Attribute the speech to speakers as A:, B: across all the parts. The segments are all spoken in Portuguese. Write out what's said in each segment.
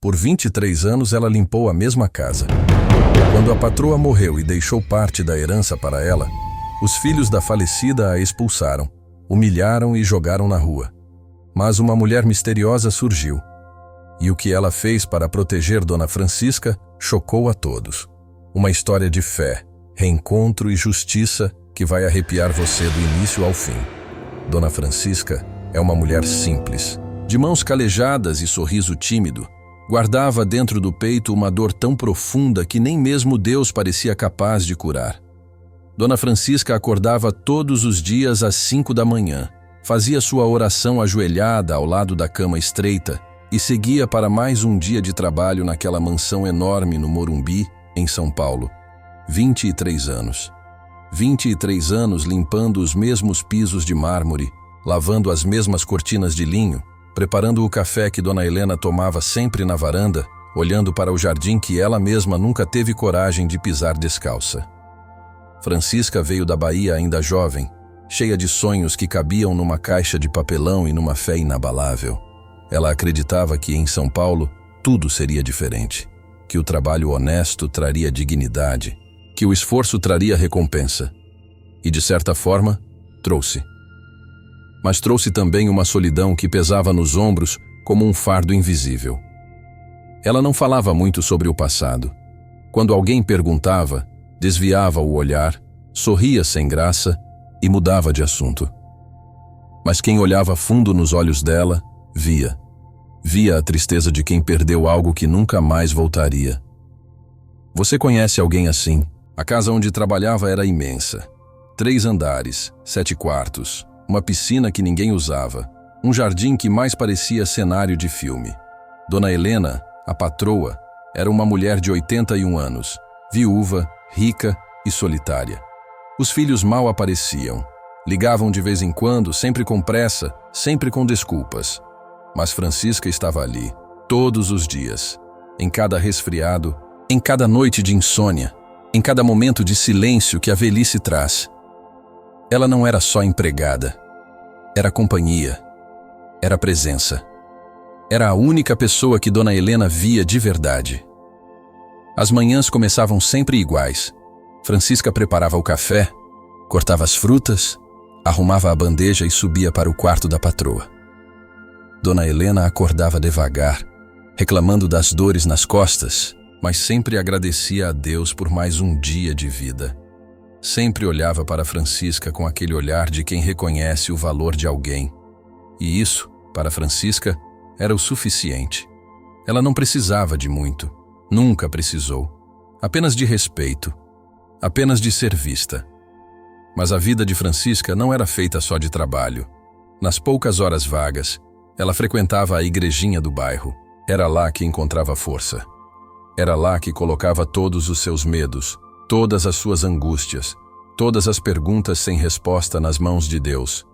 A: Por 23 anos ela limpou a mesma casa. Quando a patroa morreu e deixou parte da herança para ela, os filhos da falecida a expulsaram, humilharam e jogaram na rua. Mas uma mulher misteriosa surgiu. E o que ela fez para proteger Dona Francisca chocou a todos. Uma história de fé, reencontro e justiça que vai arrepiar você do início ao fim. Dona Francisca é uma mulher simples, de mãos calejadas e sorriso tímido. Guardava dentro do peito uma dor tão profunda que nem mesmo Deus parecia capaz de curar. Dona Francisca acordava todos os dias às 5 da manhã, fazia sua oração ajoelhada ao lado da cama estreita e seguia para mais um dia de trabalho naquela mansão enorme no Morumbi, em São Paulo. 23 anos. 23 anos limpando os mesmos pisos de mármore, lavando as mesmas cortinas de linho, preparando o café que Dona Helena tomava sempre na varanda, olhando para o jardim que ela mesma nunca teve coragem de pisar descalça. Francisca veio da Bahia ainda jovem, cheia de sonhos que cabiam numa caixa de papelão e numa fé inabalável. Ela acreditava que em São Paulo tudo seria diferente, que o trabalho honesto traria dignidade, que o esforço traria recompensa. E de certa forma, trouxe. Mas trouxe também uma solidão que pesava nos ombros como um fardo invisível. Ela não falava muito sobre o passado. Quando alguém perguntava, desviava o olhar, sorria sem graça e mudava de assunto. Mas quem olhava fundo nos olhos dela, via. Via a tristeza de quem perdeu algo que nunca mais voltaria. Você conhece alguém assim? A casa onde trabalhava era imensa. 3 andares, 7 quartos, uma piscina que ninguém usava, um jardim que mais parecia cenário de filme. Dona Helena, a patroa, era uma mulher de 81 anos, viúva, rica e solitária. Os filhos mal apareciam. Ligavam de vez em quando, sempre com pressa, sempre com desculpas. Mas Francisca estava ali, todos os dias, em cada resfriado, em cada noite de insônia, em cada momento de silêncio que a velhice traz. Ela não era só empregada. Era companhia. Era presença. Era a única pessoa que Dona Helena via de verdade. As manhãs começavam sempre iguais. Francisca preparava o café, cortava as frutas, arrumava a bandeja e subia para o quarto da patroa. Dona Helena acordava devagar, reclamando das dores nas costas, mas sempre agradecia a Deus por mais um dia de vida. Sempre olhava para Francisca com aquele olhar de quem reconhece o valor de alguém. E isso, para Francisca, era o suficiente. Ela não precisava de muito, nunca precisou. Apenas de respeito, apenas de ser vista. Mas a vida de Francisca não era feita só de trabalho. Nas poucas horas vagas, ela frequentava a igrejinha do bairro. Era lá que encontrava força. Era lá que colocava todos os seus medos, todas as suas angústias, todas as perguntas sem resposta nas mãos de Deus.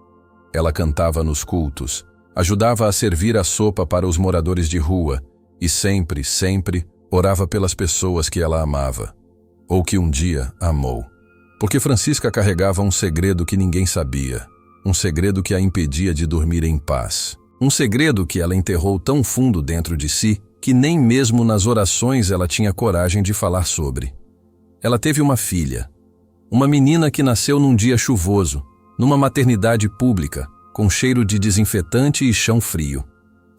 A: Ela cantava nos cultos, ajudava a servir a sopa para os moradores de rua e sempre, sempre orava pelas pessoas que ela amava, ou que um dia amou. Porque Francisca carregava um segredo que ninguém sabia, um segredo que a impedia de dormir em paz. Um segredo que ela enterrou tão fundo dentro de si que nem mesmo nas orações ela tinha coragem de falar sobre. Ela teve uma filha, uma menina que nasceu num dia chuvoso, numa maternidade pública, com cheiro de desinfetante e chão frio.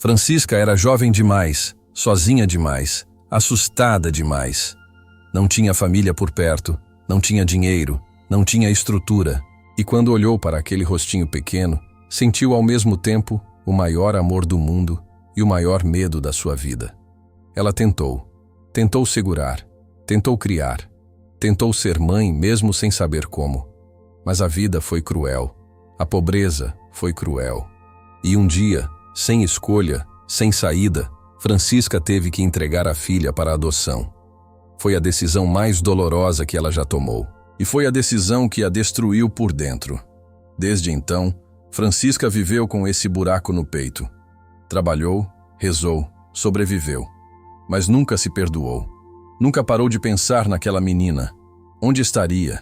A: Francisca era jovem demais, sozinha demais, assustada demais. Não tinha família por perto, não tinha dinheiro, não tinha estrutura. E quando olhou para aquele rostinho pequeno, sentiu ao mesmo tempo o maior amor do mundo e o maior medo da sua vida. Ela tentou segurar, tentou criar, tentou ser mãe mesmo sem saber como. Mas a vida foi cruel, a pobreza foi cruel. E um dia, sem escolha, sem saída, Francisca teve que entregar a filha para a adoção. Foi a decisão mais dolorosa que ela já tomou. E foi a decisão que a destruiu por dentro. Desde então, Francisca viveu com esse buraco no peito. Trabalhou, rezou, sobreviveu. Mas nunca se perdoou. Nunca parou de pensar naquela menina. Onde estaria?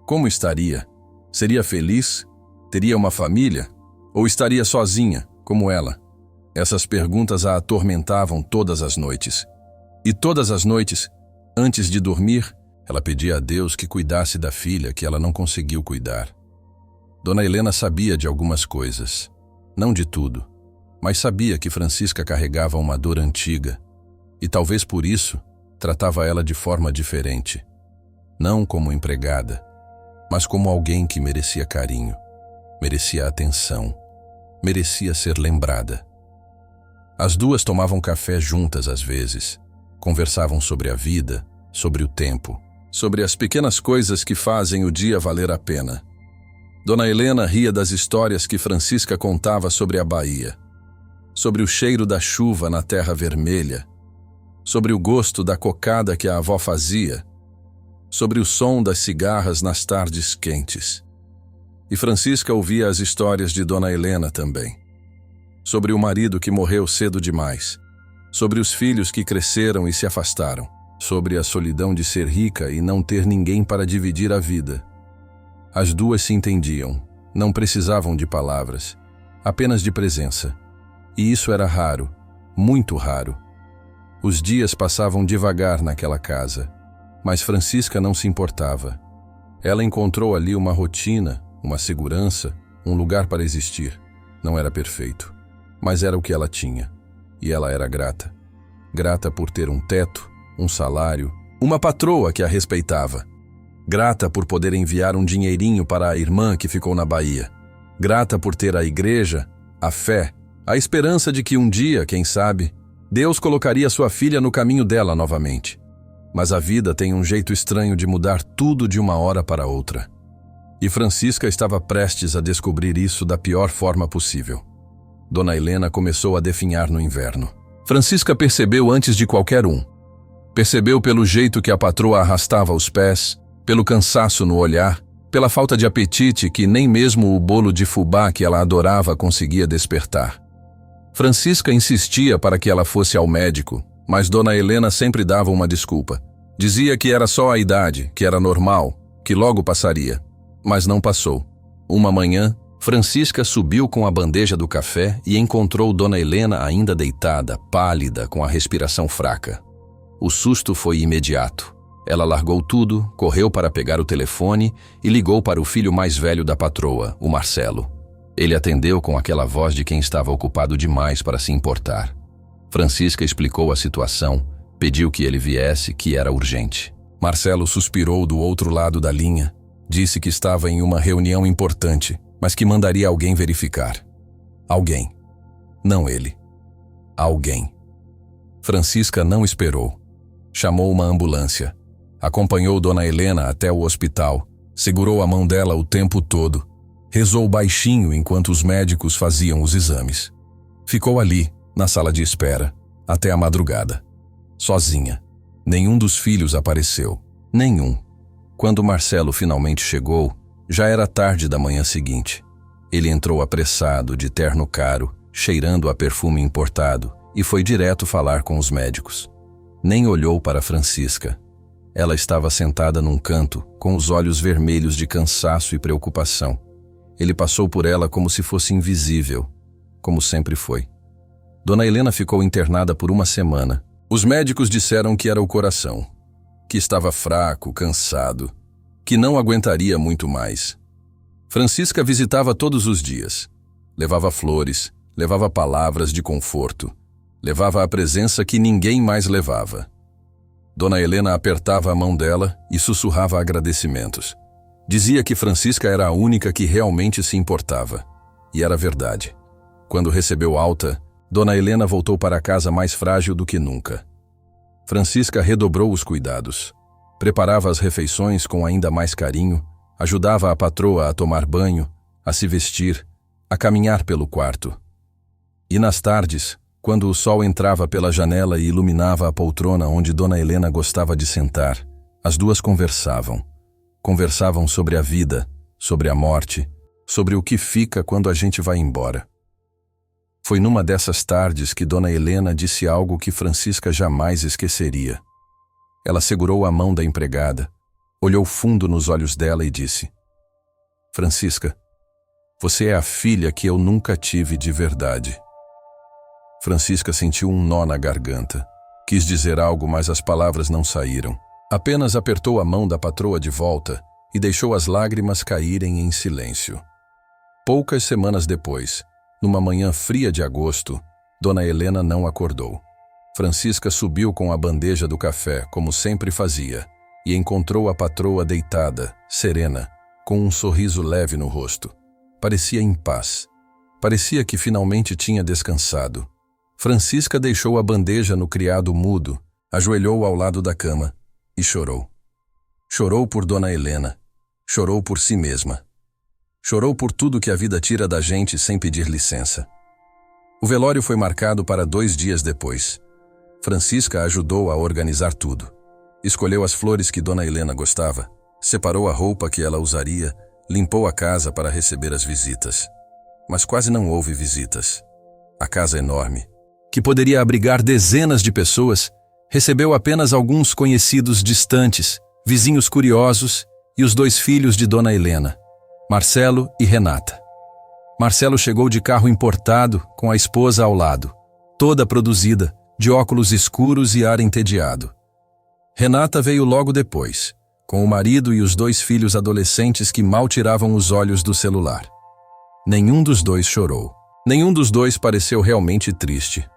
A: Como estaria? Seria feliz? Teria uma família? Ou estaria sozinha, como ela? Essas perguntas a atormentavam todas as noites. E todas as noites, antes de dormir, ela pedia a Deus que cuidasse da filha que ela não conseguiu cuidar. Dona Helena sabia de algumas coisas, não de tudo, mas sabia que Francisca carregava uma dor antiga e talvez por isso tratava ela de forma diferente. Não como empregada, mas como alguém que merecia carinho, merecia atenção, merecia ser lembrada. As duas tomavam café juntas às vezes, conversavam sobre a vida, sobre o tempo, sobre as pequenas coisas que fazem o dia valer a pena. Dona Helena ria das histórias que Francisca contava sobre a Bahia, sobre o cheiro da chuva na terra vermelha, sobre o gosto da cocada que a avó fazia, sobre o som das cigarras nas tardes quentes. E Francisca ouvia as histórias de Dona Helena também, sobre o marido que morreu cedo demais, sobre os filhos que cresceram e se afastaram, sobre a solidão de ser rica e não ter ninguém para dividir a vida. As duas se entendiam, não precisavam de palavras, apenas de presença. E isso era raro, muito raro. Os dias passavam devagar naquela casa, mas Francisca não se importava. Ela encontrou ali uma rotina, uma segurança, um lugar para existir. Não era perfeito, mas era o que ela tinha. E ela era grata. Grata por ter um teto, um salário, uma patroa que a respeitava. Grata por poder enviar um dinheirinho para a irmã que ficou na Bahia. Grata por ter a igreja, a fé, a esperança de que um dia, quem sabe, Deus colocaria sua filha no caminho dela novamente. Mas a vida tem um jeito estranho de mudar tudo de uma hora para outra. E Francisca estava prestes a descobrir isso da pior forma possível. Dona Helena começou a definhar no inverno. Francisca percebeu antes de qualquer um. Percebeu pelo jeito que a patroa arrastava os pés, pelo cansaço no olhar, pela falta de apetite que nem mesmo o bolo de fubá que ela adorava conseguia despertar. Francisca insistia para que ela fosse ao médico, mas Dona Helena sempre dava uma desculpa. Dizia que era só a idade, que era normal, que logo passaria. Mas não passou. Uma manhã, Francisca subiu com a bandeja do café e encontrou Dona Helena ainda deitada, pálida, com a respiração fraca. O susto foi imediato. Ela largou tudo, correu para pegar o telefone e ligou para o filho mais velho da patroa, o Marcelo. Ele atendeu com aquela voz de quem estava ocupado demais para se importar. Francisca explicou a situação, pediu que ele viesse, que era urgente. Marcelo suspirou do outro lado da linha, disse que estava em uma reunião importante, mas que mandaria alguém verificar. Alguém. Não ele. Alguém. Francisca não esperou. Chamou uma ambulância. Acompanhou Dona Helena até o hospital, segurou a mão dela o tempo todo, rezou baixinho enquanto os médicos faziam os exames. Ficou ali, na sala de espera, até a madrugada. Sozinha. Nenhum dos filhos apareceu. Nenhum. Quando Marcelo finalmente chegou, já era tarde da manhã seguinte. Ele entrou apressado, de terno caro, cheirando a perfume importado, e foi direto falar com os médicos. Nem olhou para Francisca. Ela estava sentada num canto, com os olhos vermelhos de cansaço e preocupação. Ele passou por ela como se fosse invisível, como sempre foi. Dona Helena ficou internada por uma semana. Os médicos disseram que era o coração, que estava fraco, cansado, que não aguentaria muito mais. Francisca visitava todos os dias. Levava flores, levava palavras de conforto, levava a presença que ninguém mais levava. Dona Helena apertava a mão dela e sussurrava agradecimentos. Dizia que Francisca era a única que realmente se importava. E era verdade. Quando recebeu alta, Dona Helena voltou para casa mais frágil do que nunca. Francisca redobrou os cuidados. Preparava as refeições com ainda mais carinho, ajudava a patroa a tomar banho, a se vestir, a caminhar pelo quarto. E nas tardes, quando o sol entrava pela janela e iluminava a poltrona onde Dona Helena gostava de sentar, as duas conversavam. Conversavam sobre a vida, sobre a morte, sobre o que fica quando a gente vai embora. Foi numa dessas tardes que Dona Helena disse algo que Francisca jamais esqueceria. Ela segurou a mão da empregada, olhou fundo nos olhos dela e disse: Francisca, você é a filha que eu nunca tive de verdade. Francisca sentiu um nó na garganta. Quis dizer algo, mas as palavras não saíram. Apenas apertou a mão da patroa de volta e deixou as lágrimas caírem em silêncio. Poucas semanas depois, numa manhã fria de agosto, Dona Helena não acordou. Francisca subiu com a bandeja do café, como sempre fazia, e encontrou a patroa deitada, serena, com um sorriso leve no rosto. Parecia em paz. Parecia que finalmente tinha descansado. Francisca deixou a bandeja no criado mudo, ajoelhou ao lado da cama e chorou. Chorou por Dona Helena. Chorou por si mesma. Chorou por tudo que a vida tira da gente sem pedir licença. O velório foi marcado para 2 dias depois. Francisca ajudou a organizar tudo. Escolheu as flores que Dona Helena gostava, separou a roupa que ela usaria, limpou a casa para receber as visitas. Mas quase não houve visitas. A casa enorme, que poderia abrigar dezenas de pessoas, recebeu apenas alguns conhecidos distantes, vizinhos curiosos e os 2 filhos de Dona Helena, Marcelo e Renata. Marcelo chegou de carro importado, com a esposa ao lado, toda produzida, de óculos escuros e ar entediado. Renata veio logo depois, com o marido e os 2 filhos adolescentes que mal tiravam os olhos do celular. Nenhum dos 2 chorou. Nenhum dos 2 pareceu realmente triste.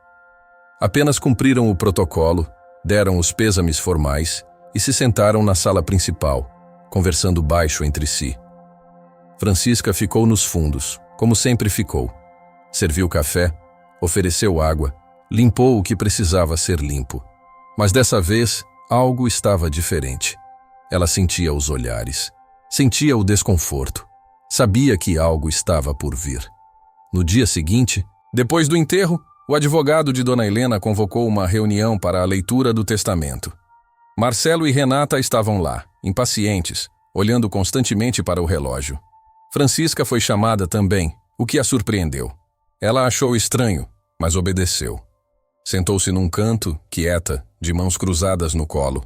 A: Apenas cumpriram o protocolo, deram os pêsames formais e se sentaram na sala principal, conversando baixo entre si. Francisca ficou nos fundos, como sempre ficou. Serviu café, ofereceu água, limpou o que precisava ser limpo. Mas dessa vez, algo estava diferente. Ela sentia os olhares, sentia o desconforto, sabia que algo estava por vir. No dia seguinte, depois do enterro, o advogado de Dona Helena convocou uma reunião para a leitura do testamento. Marcelo e Renata estavam lá, impacientes, olhando constantemente para o relógio. Francisca foi chamada também, o que a surpreendeu. Ela achou estranho, mas obedeceu. Sentou-se num canto, quieta, de mãos cruzadas no colo.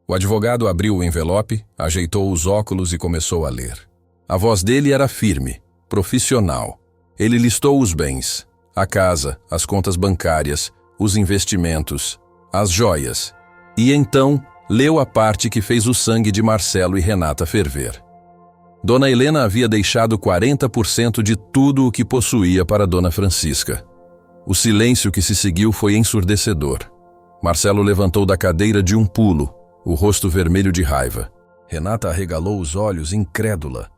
A: O advogado abriu o envelope, ajeitou os óculos e começou a ler. A voz dele era firme, profissional. Ele listou os bens, a casa, as contas bancárias, os investimentos, as joias. E então, leu a parte que fez o sangue de Marcelo e Renata ferver. Dona Helena havia deixado 40% de tudo o que possuía para Dona Francisca. O silêncio que se seguiu foi ensurdecedor. Marcelo levantou da cadeira de um pulo, o rosto vermelho de raiva. Renata arregalou os olhos, incrédula.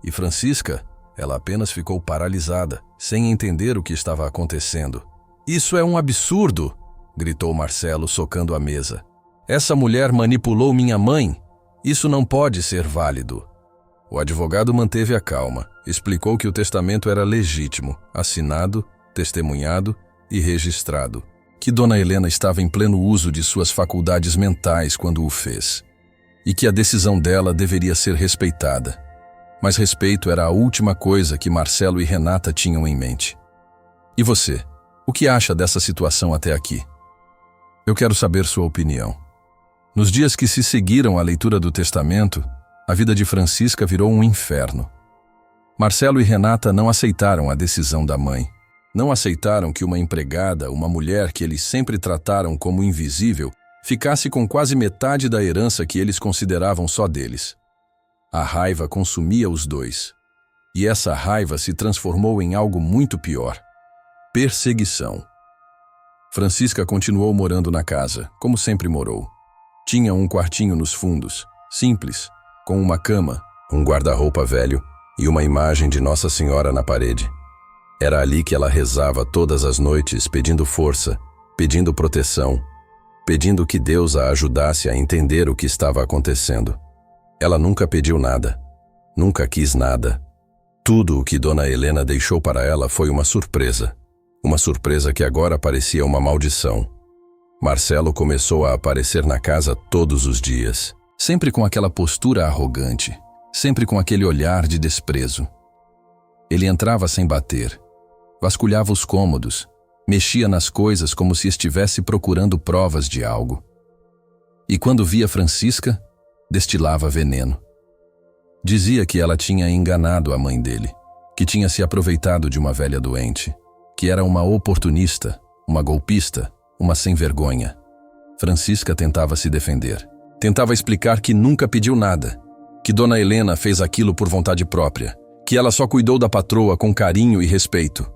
A: E Francisca, ela apenas ficou paralisada, sem entender o que estava acontecendo. "Isso é um absurdo!" gritou Marcelo, socando a mesa. "Essa mulher manipulou minha mãe. Isso não pode ser válido." O advogado manteve a calma, explicou que o testamento era legítimo, assinado, testemunhado e registrado, que Dona Helena estava em pleno uso de suas faculdades mentais quando o fez, e que a decisão dela deveria ser respeitada. Mas respeito era a última coisa que Marcelo e Renata tinham em mente. "E você? O que acha dessa situação até aqui?" "Eu quero saber sua opinião." Nos dias que se seguiram à leitura do testamento, a vida de Francisca virou um inferno. Marcelo e Renata não aceitaram a decisão da mãe. Não aceitaram que uma empregada, uma mulher que eles sempre trataram como invisível, ficasse com quase metade da herança que eles consideravam só deles. A raiva consumia os 2. E essa raiva se transformou em algo muito pior: perseguição. Francisca continuou morando na casa, como sempre morou. Tinha um quartinho nos fundos, simples, com uma cama, um guarda-roupa velho e uma imagem de Nossa Senhora na parede. Era ali que ela rezava todas as noites, pedindo força, pedindo proteção, pedindo que Deus a ajudasse a entender o que estava acontecendo. Ela nunca pediu nada, nunca quis nada. Tudo o que Dona Helena deixou para ela foi uma surpresa que agora parecia uma maldição. Marcelo começou a aparecer na casa todos os dias, sempre com aquela postura arrogante, sempre com aquele olhar de desprezo. Ele entrava sem bater, vasculhava os cômodos, mexia nas coisas como se estivesse procurando provas de algo. E quando via Francisca, destilava veneno. Dizia que ela tinha enganado a mãe dele, que tinha se aproveitado de uma velha doente, que era uma oportunista, uma golpista, uma sem-vergonha. Francisca tentava se defender. Tentava explicar que nunca pediu nada, que Dona Helena fez aquilo por vontade própria, que ela só cuidou da patroa com carinho e respeito.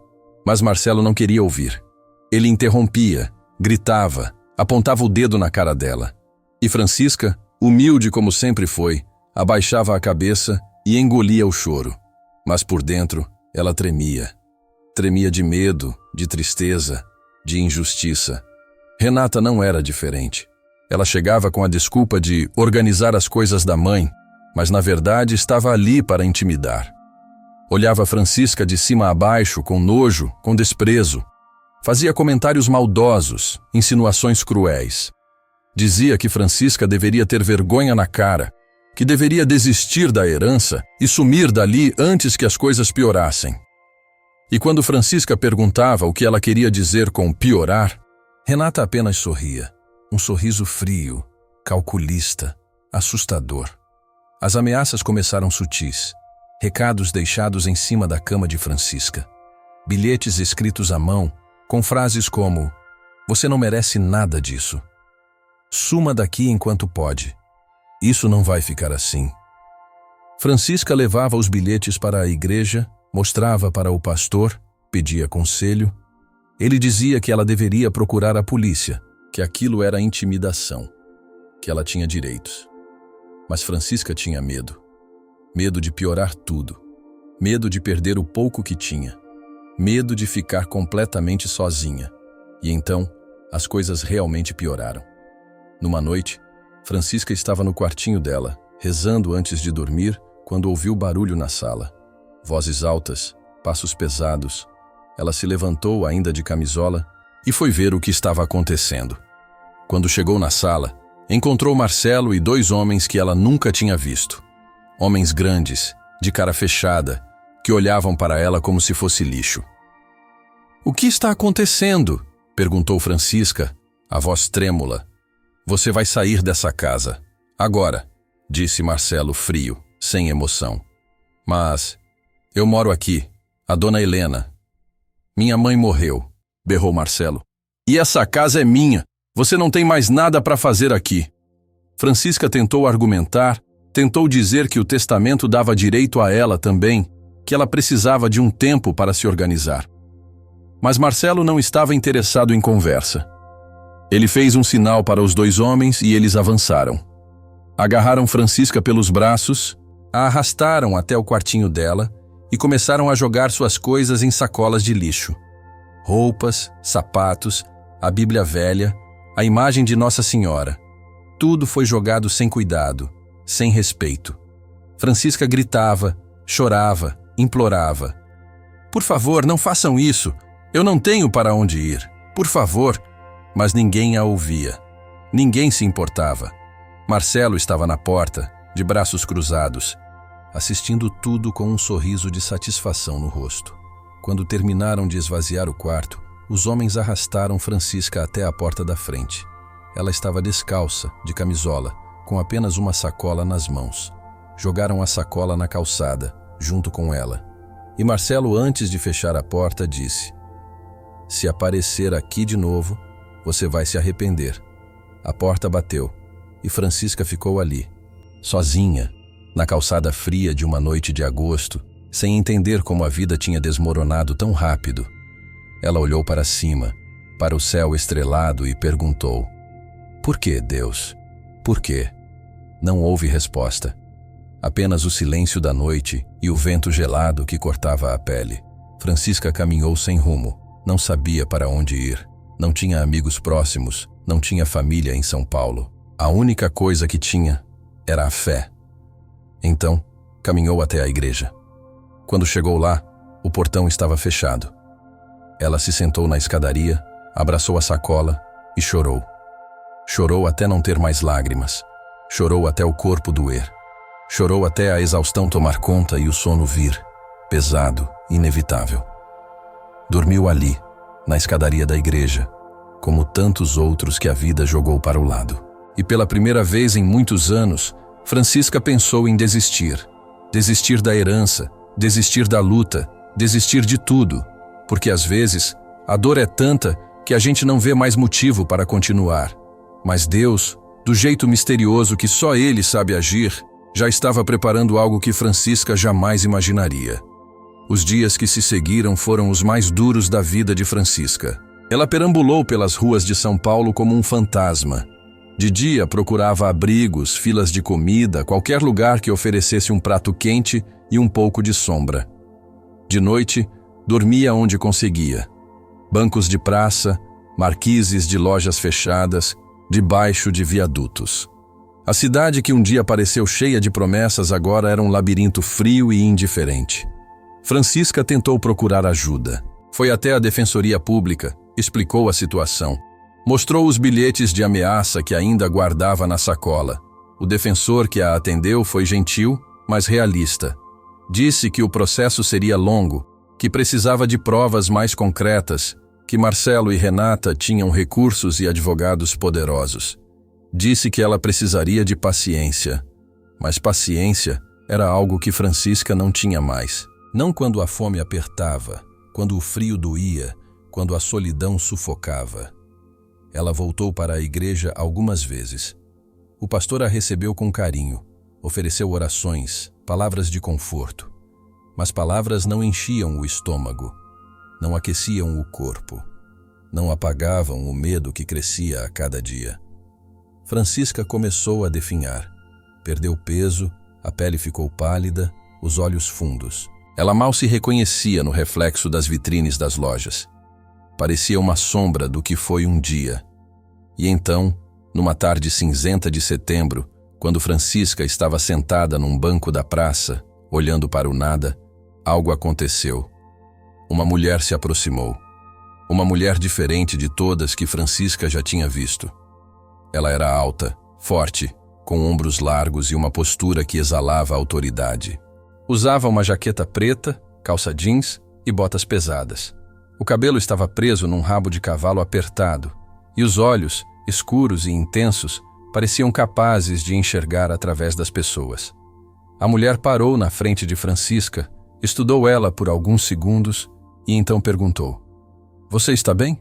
A: Mas Marcelo não queria ouvir. Ele interrompia, gritava, apontava o dedo na cara dela. E Francisca, humilde como sempre foi, abaixava a cabeça e engolia o choro. Mas por dentro, ela tremia. Tremia de medo, de tristeza, de injustiça. Renata não era diferente. Ela chegava com a desculpa de organizar as coisas da mãe, mas na verdade estava ali para intimidar. Olhava Francisca de cima a baixo, com nojo, com desprezo. Fazia comentários maldosos, insinuações cruéis. Dizia que Francisca deveria ter vergonha na cara, que deveria desistir da herança e sumir dali antes que as coisas piorassem. E quando Francisca perguntava o que ela queria dizer com piorar, Renata apenas sorria. Um sorriso frio, calculista, assustador. As ameaças começaram sutis. Recados deixados em cima da cama de Francisca. Bilhetes escritos à mão, com frases como: "Você não merece nada disso. Suma daqui enquanto pode. Isso não vai ficar assim." Francisca levava os bilhetes para a igreja, mostrava para o pastor, pedia conselho. Ele dizia que ela deveria procurar a polícia, que aquilo era intimidação, que ela tinha direitos. Mas Francisca tinha medo. Medo de piorar tudo. Medo de perder o pouco que tinha. Medo de ficar completamente sozinha. E então, as coisas realmente pioraram. Numa noite, Francisca estava no quartinho dela, rezando antes de dormir, quando ouviu barulho na sala. Vozes altas, passos pesados. Ela se levantou, ainda de camisola, e foi ver o que estava acontecendo. Quando chegou na sala, encontrou Marcelo e 2 homens que ela nunca tinha visto. Homens grandes, de cara fechada, que olhavam para ela como se fosse lixo. "O que está acontecendo?" perguntou Francisca, a voz trêmula. "Você vai sair dessa casa. Agora", disse Marcelo frio, sem emoção. "Mas eu moro aqui, a Dona Helena." "Minha mãe morreu", berrou Marcelo. "E essa casa é minha. Você não tem mais nada para fazer aqui." Francisca tentou argumentar, tentou dizer que o testamento dava direito a ela também, que ela precisava de um tempo para se organizar. Mas Marcelo não estava interessado em conversa. Ele fez um sinal para os 2 homens e eles avançaram. Agarraram Francisca pelos braços, a arrastaram até o quartinho dela e começaram a jogar suas coisas em sacolas de lixo. Roupas, sapatos, a Bíblia velha, a imagem de Nossa Senhora. Tudo foi jogado sem cuidado, sem respeito. Francisca gritava, chorava, implorava. "Por favor, não façam isso. Eu não tenho para onde ir. Por favor." Mas ninguém a ouvia. Ninguém se importava. Marcelo estava na porta, de braços cruzados, assistindo tudo com um sorriso de satisfação no rosto. Quando terminaram de esvaziar o quarto, os homens arrastaram Francisca até a porta da frente. Ela estava descalça, de camisola, com apenas uma sacola nas mãos. Jogaram a sacola na calçada, junto com ela. E Marcelo, antes de fechar a porta, disse: "Se aparecer aqui de novo, você vai se arrepender." A porta bateu, e Francisca ficou ali, sozinha, na calçada fria de uma noite de agosto, sem entender como a vida tinha desmoronado tão rápido. Ela olhou para cima, para o céu estrelado e perguntou: "Por que, Deus? Por quê?" Não houve resposta. Apenas o silêncio da noite e o vento gelado que cortava a pele. Francisca caminhou sem rumo, não sabia para onde ir. Não tinha amigos próximos, não tinha família em São Paulo. A única coisa que tinha era a fé. Então, caminhou até a igreja. Quando chegou lá, o portão estava fechado. Ela se sentou na escadaria, abraçou a sacola e chorou. Chorou até não ter mais lágrimas. Chorou até o corpo doer. Chorou até a exaustão tomar conta e o sono vir, pesado, inevitável. Dormiu ali, na escadaria da igreja, como tantos outros que a vida jogou para o lado. E pela primeira vez em muitos anos, Francisca pensou em desistir. Desistir da herança, desistir da luta, desistir de tudo, porque às vezes a dor é tanta que a gente não vê mais motivo para continuar. Mas Deus, do jeito misterioso que só Ele sabe agir, já estava preparando algo que Francisca jamais imaginaria. Os dias que se seguiram foram os mais duros da vida de Francisca. Ela perambulou pelas ruas de São Paulo como um fantasma. De dia procurava abrigos, filas de comida, qualquer lugar que oferecesse um prato quente e um pouco de sombra. De noite, dormia onde conseguia. Bancos de praça, marquises de lojas fechadas, debaixo de viadutos. A cidade que um dia pareceu cheia de promessas agora era um labirinto frio e indiferente. Francisca tentou procurar ajuda. Foi até a Defensoria Pública, explicou a situação. Mostrou os bilhetes de ameaça que ainda guardava na sacola. O defensor que a atendeu foi gentil, mas realista. Disse que o processo seria longo, que precisava de provas mais concretas, que Marcelo e Renata tinham recursos e advogados poderosos. Disse que ela precisaria de paciência. Mas paciência era algo que Francisca não tinha mais. Não quando a fome apertava, quando o frio doía, quando a solidão sufocava. Ela voltou para a igreja algumas vezes. O pastor a recebeu com carinho, ofereceu orações, palavras de conforto. Mas palavras não enchiam o estômago, não aqueciam o corpo, não apagavam o medo que crescia a cada dia. Francisca começou a definhar. Perdeu peso, a pele ficou pálida, os olhos fundos. Ela mal se reconhecia no reflexo das vitrines das lojas. Parecia uma sombra do que foi um dia. E então, numa tarde cinzenta de setembro, quando Francisca estava sentada num banco da praça, olhando para o nada, algo aconteceu. Uma mulher se aproximou. Uma mulher diferente de todas que Francisca já tinha visto. Ela era alta, forte, com ombros largos e uma postura que exalava autoridade. Usava uma jaqueta preta, calça jeans e botas pesadas. O cabelo estava preso num rabo de cavalo apertado, e os olhos, escuros e intensos, pareciam capazes de enxergar através das pessoas. A mulher parou na frente de Francisca, estudou ela por alguns segundos e então perguntou: "Você está bem?"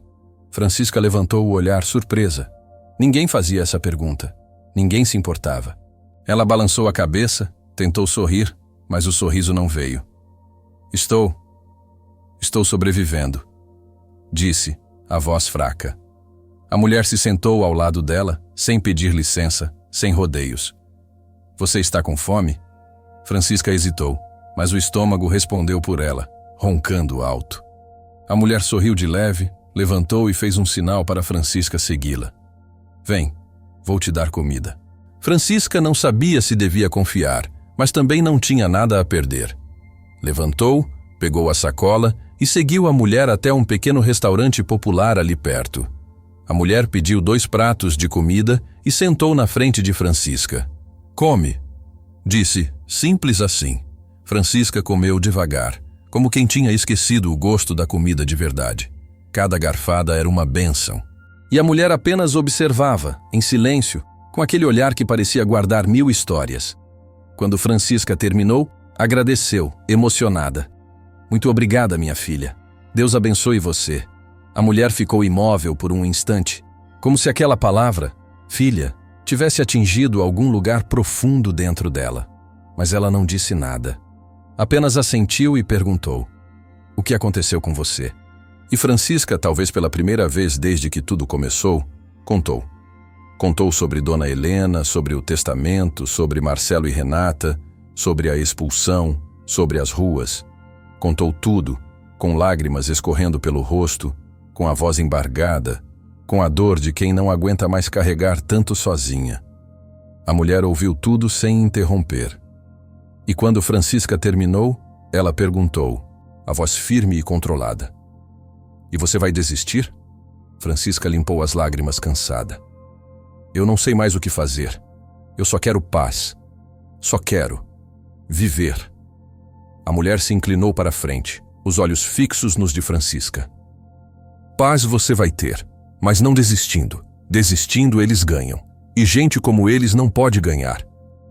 A: Francisca levantou o olhar surpresa. Ninguém fazia essa pergunta. Ninguém se importava. Ela balançou a cabeça, tentou sorrir, mas o sorriso não veio. Estou sobrevivendo", disse, a voz fraca. A mulher se sentou ao lado dela, sem pedir licença, sem rodeios. "Você está com fome?" Francisca hesitou, mas o estômago respondeu por ela, roncando alto. A mulher sorriu de leve, levantou e fez um sinal para Francisca segui-la. "Vem, vou te dar comida." Francisca não sabia se devia confiar, mas também não tinha nada a perder. Levantou, pegou a sacola e seguiu a mulher até um pequeno restaurante popular ali perto. A mulher pediu 2 pratos de comida e sentou na frente de Francisca. "Come", disse, simples assim. Francisca comeu devagar, como quem tinha esquecido o gosto da comida de verdade. Cada garfada era uma bênção. E a mulher apenas observava, em silêncio, com aquele olhar que parecia guardar 1000 histórias. Quando Francisca terminou, agradeceu, emocionada. "Muito obrigada, minha filha. Deus abençoe você." A mulher ficou imóvel por um instante, como se aquela palavra, filha, tivesse atingido algum lugar profundo dentro dela. Mas ela não disse nada. Apenas assentiu e perguntou: "O que aconteceu com você?" E Francisca, talvez pela primeira vez desde que tudo começou, contou. Contou sobre Dona Helena, sobre o testamento, sobre Marcelo e Renata, sobre a expulsão, sobre as ruas. Contou tudo, com lágrimas escorrendo pelo rosto, com a voz embargada, com a dor de quem não aguenta mais carregar tanto sozinha. A mulher ouviu tudo sem interromper. E quando Francisca terminou, ela perguntou, a voz firme e controlada: "E você vai desistir?" Francisca limpou as lágrimas cansada. "Eu não sei mais o que fazer. Eu só quero paz. Só quero viver." A mulher se inclinou para a frente, os olhos fixos nos de Francisca. "Paz você vai ter, mas não desistindo. Desistindo eles ganham. E gente como eles não pode ganhar."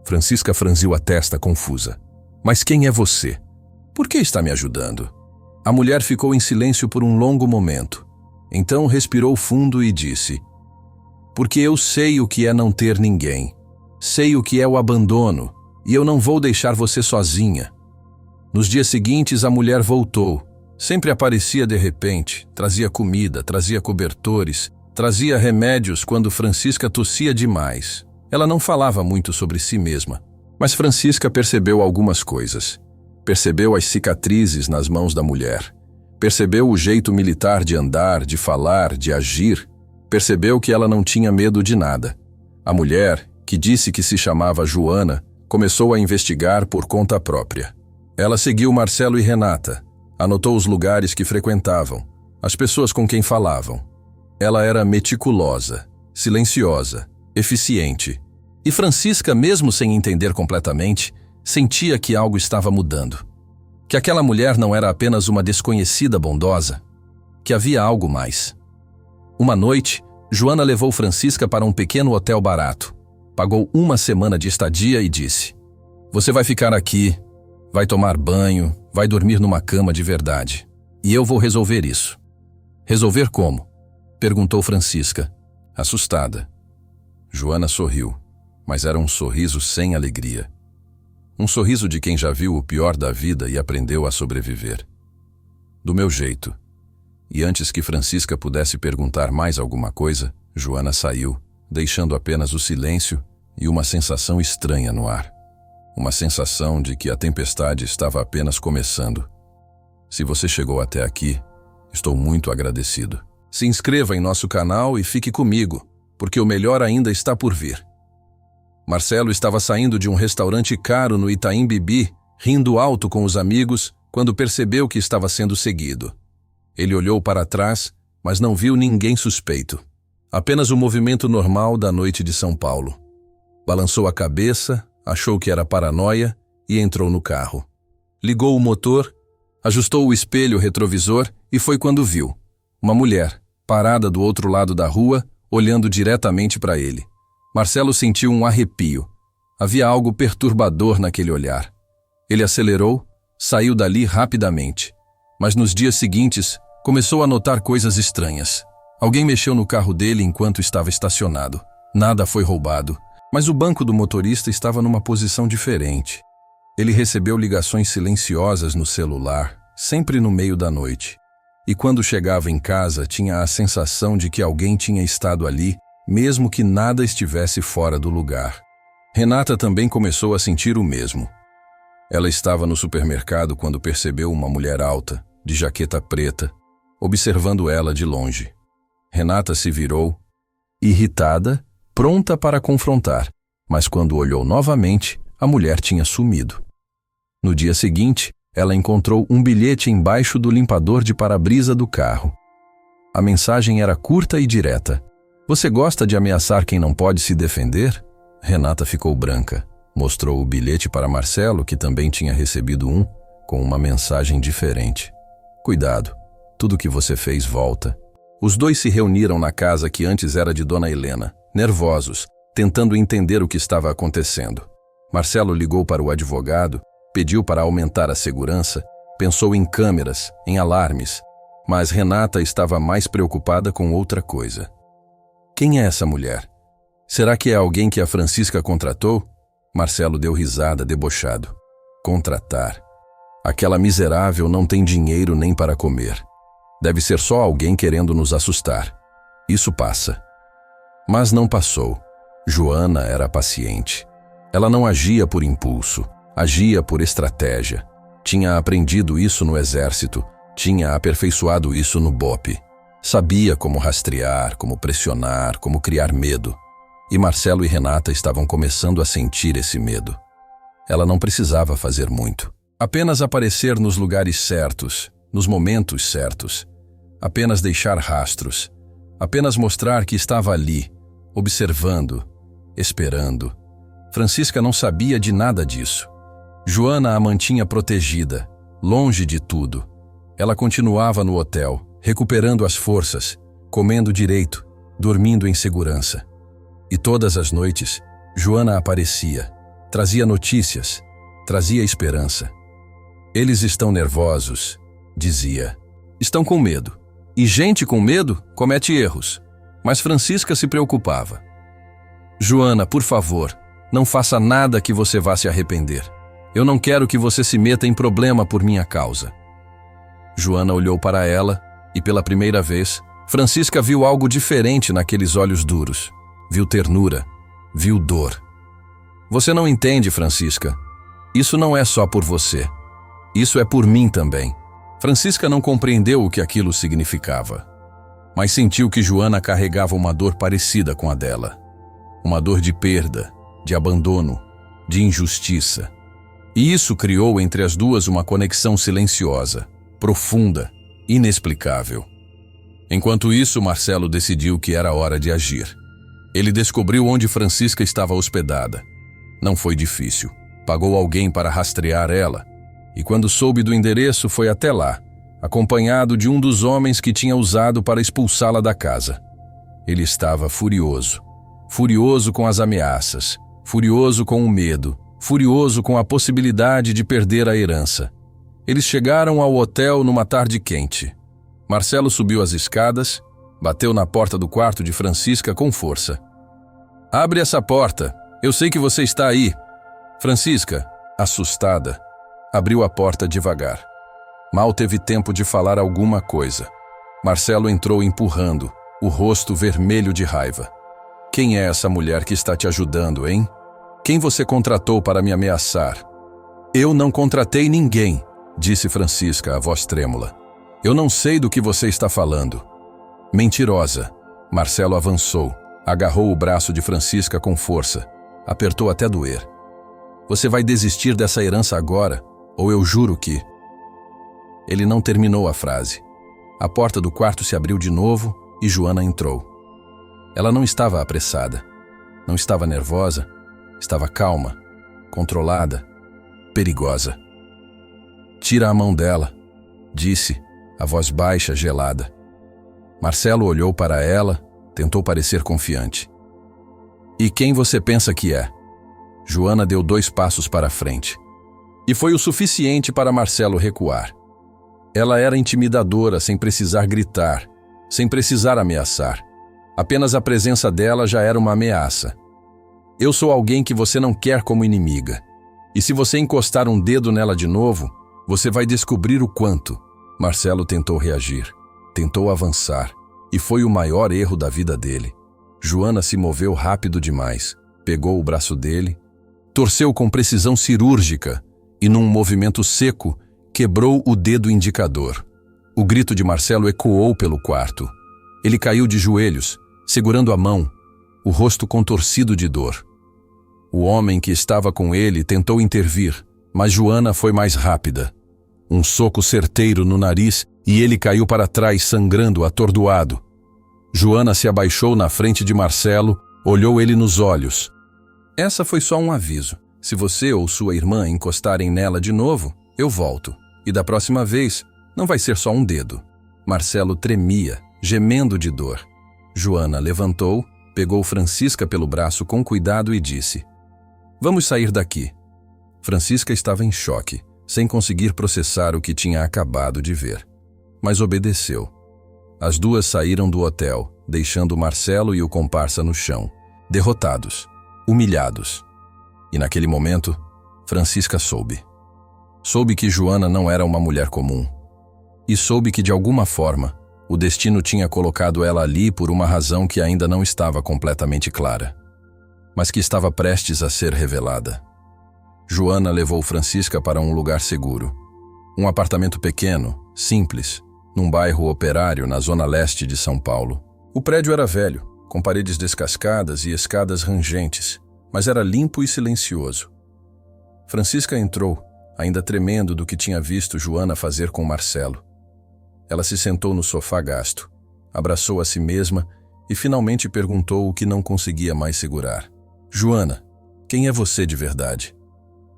A: Francisca franziu a testa confusa. "Mas quem é você? Por que está me ajudando?" A mulher ficou em silêncio por um longo momento. Então respirou fundo e disse: porque eu sei o que é não ter ninguém. Sei o que é o abandono, e eu não vou deixar você sozinha. Nos dias seguintes, a mulher voltou. Sempre aparecia de repente, trazia comida, trazia cobertores, trazia remédios quando Francisca tossia demais. Ela não falava muito sobre si mesma, mas Francisca percebeu algumas coisas. Percebeu as cicatrizes nas mãos da mulher. Percebeu o jeito militar de andar, de falar, de agir. Percebeu que ela não tinha medo de nada. A mulher, que disse que se chamava Joana, começou a investigar por conta própria. Ela seguiu Marcelo e Renata, anotou os lugares que frequentavam, as pessoas com quem falavam. Ela era meticulosa, silenciosa, eficiente. E Francisca, mesmo sem entender completamente, sentia que algo estava mudando. Que aquela mulher não era apenas uma desconhecida bondosa, que havia algo mais. Uma noite, Joana levou Francisca para um pequeno hotel barato. Pagou 1 semana de estadia e disse: você vai ficar aqui, vai tomar banho, vai dormir numa cama de verdade. E eu vou resolver isso. Resolver como? Perguntou Francisca, assustada. Joana sorriu, mas era um sorriso sem alegria. Um sorriso de quem já viu o pior da vida e aprendeu a sobreviver. Do meu jeito. E antes que Francisca pudesse perguntar mais alguma coisa, Joana saiu, deixando apenas o silêncio e uma sensação estranha no ar. Uma sensação de que a tempestade estava apenas começando. Se você chegou até aqui, estou muito agradecido. Se inscreva em nosso canal e fique comigo, porque o melhor ainda está por vir. Marcelo estava saindo de um restaurante caro no Itaim Bibi, rindo alto com os amigos, quando percebeu que estava sendo seguido. Ele olhou para trás, mas não viu ninguém suspeito. Apenas o movimento normal da noite de São Paulo. Balançou a cabeça, achou que era paranoia e entrou no carro. Ligou o motor, ajustou o espelho retrovisor e foi quando viu uma mulher, parada do outro lado da rua, olhando diretamente para ele. Marcelo sentiu um arrepio. Havia algo perturbador naquele olhar. Ele acelerou, saiu dali rapidamente. Mas nos dias seguintes, começou a notar coisas estranhas. Alguém mexeu no carro dele enquanto estava estacionado. Nada foi roubado, mas o banco do motorista estava numa posição diferente. Ele recebeu ligações silenciosas no celular, sempre no meio da noite. E quando chegava em casa, tinha a sensação de que alguém tinha estado ali, mesmo que nada estivesse fora do lugar. Renata também começou a sentir o mesmo. Ela estava no supermercado quando percebeu uma mulher alta, de jaqueta preta, observando ela de longe. Renata se virou, irritada, pronta para confrontar, mas quando olhou novamente, a mulher tinha sumido. No dia seguinte, ela encontrou um bilhete embaixo do limpador de para-brisa do carro. A mensagem era curta e direta. Você gosta de ameaçar quem não pode se defender? Renata ficou branca. Mostrou o bilhete para Marcelo, que também tinha recebido um, com uma mensagem diferente. Cuidado, tudo que você fez volta. Os dois se reuniram na casa que antes era de Dona Helena, nervosos, tentando entender o que estava acontecendo. Marcelo ligou para o advogado, pediu para aumentar a segurança, pensou em câmeras, em alarmes, mas Renata estava mais preocupada com outra coisa. Quem é essa mulher? Será que é alguém que a Francisca contratou? Marcelo deu risada, debochado. Contratar. Aquela miserável não tem dinheiro nem para comer. Deve ser só alguém querendo nos assustar. Isso passa. Mas não passou. Joana era paciente. Ela não agia por impulso, agia por estratégia. Tinha aprendido isso no exército, tinha aperfeiçoado isso no BOPE. Sabia como rastrear, como pressionar, como criar medo. E Marcelo e Renata estavam começando a sentir esse medo. Ela não precisava fazer muito. Apenas aparecer nos lugares certos, nos momentos certos. Apenas deixar rastros. Apenas mostrar que estava ali, observando, esperando. Francisca não sabia de nada disso. Joana a mantinha protegida, longe de tudo. Ela continuava no hotel, recuperando as forças, comendo direito, dormindo em segurança. E todas as noites, Joana aparecia, trazia notícias, trazia esperança. Eles estão nervosos, dizia. Estão com medo. E gente com medo comete erros. Mas Francisca se preocupava. Joana, por favor, não faça nada que você vá se arrepender. Eu não quero que você se meta em problema por minha causa. Joana olhou para ela e, pela primeira vez, Francisca viu algo diferente naqueles olhos duros. Viu ternura, viu dor. Você não entende, Francisca. Isso não é só por você. Isso é por mim também. Francisca não compreendeu o que aquilo significava, mas sentiu que Joana carregava uma dor parecida com a dela. Uma dor de perda, de abandono, de injustiça. E isso criou entre as duas uma conexão silenciosa, profunda, inexplicável. Enquanto isso, Marcelo decidiu que era hora de agir. Ele descobriu onde Francisca estava hospedada. Não foi difícil. Pagou alguém para rastrear ela, e quando soube do endereço foi até lá, acompanhado de um dos homens que tinha usado para expulsá-la da casa. Ele estava furioso. Furioso com as ameaças, furioso com o medo, furioso com a possibilidade de perder a herança. Eles chegaram ao hotel numa tarde quente. Marcelo subiu as escadas, bateu na porta do quarto de Francisca com força. "Abre essa porta, eu sei que você está aí." Francisca, assustada, abriu a porta devagar. Mal teve tempo de falar alguma coisa. Marcelo entrou empurrando, o rosto vermelho de raiva. "Quem é essa mulher que está te ajudando, hein? Quem você contratou para me ameaçar?" "Eu não contratei ninguém", disse Francisca, a voz trêmula. "Eu não sei do que você está falando." "Mentirosa." Marcelo avançou, agarrou o braço de Francisca com força, apertou até doer. "Você vai desistir dessa herança agora, ou eu juro que..." Ele não terminou a frase. A porta do quarto se abriu de novo e Joana entrou. Ela não estava apressada, não estava nervosa, estava calma, controlada, perigosa. "Tira a mão dela", disse, a voz baixa, gelada. Marcelo olhou para ela, tentou parecer confiante. "E quem você pensa que é?" Joana deu 2 passos para a frente. E foi o suficiente para Marcelo recuar. Ela era intimidadora sem precisar gritar, sem precisar ameaçar. Apenas a presença dela já era uma ameaça. "Eu sou alguém que você não quer como inimiga. E se você encostar um dedo nela de novo, você vai descobrir o quanto." Marcelo tentou reagir, tentou avançar, e foi o maior erro da vida dele. Joana se moveu rápido demais, pegou o braço dele, torceu com precisão cirúrgica e, num movimento seco, quebrou o dedo indicador. O grito de Marcelo ecoou pelo quarto. Ele caiu de joelhos, segurando a mão, o rosto contorcido de dor. O homem que estava com ele tentou intervir, mas Joana foi mais rápida. Um soco certeiro no nariz e ele caiu para trás, sangrando, atordoado. Joana se abaixou na frente de Marcelo, olhou ele nos olhos. "Essa foi só um aviso. Se você ou sua irmã encostarem nela de novo, eu volto. E da próxima vez, não vai ser só um dedo." Marcelo tremia, gemendo de dor. Joana levantou, pegou Francisca pelo braço com cuidado e disse: "Vamos sair daqui." Francisca estava em choque, sem conseguir processar o que tinha acabado de ver. Mas obedeceu. As duas saíram do hotel, deixando Marcelo e o comparsa no chão, derrotados, humilhados. E naquele momento, Francisca soube. Soube que Joana não era uma mulher comum. E soube que, de alguma forma, o destino tinha colocado ela ali por uma razão que ainda não estava completamente clara, mas que estava prestes a ser revelada. Joana levou Francisca para um lugar seguro. Um apartamento pequeno, simples, num bairro operário na zona leste de São Paulo. O prédio era velho, com paredes descascadas e escadas rangentes, mas era limpo e silencioso. Francisca entrou, ainda tremendo do que tinha visto Joana fazer com Marcelo. Ela se sentou no sofá gasto, abraçou a si mesma e finalmente perguntou o que não conseguia mais segurar. "Joana, quem é você de verdade?"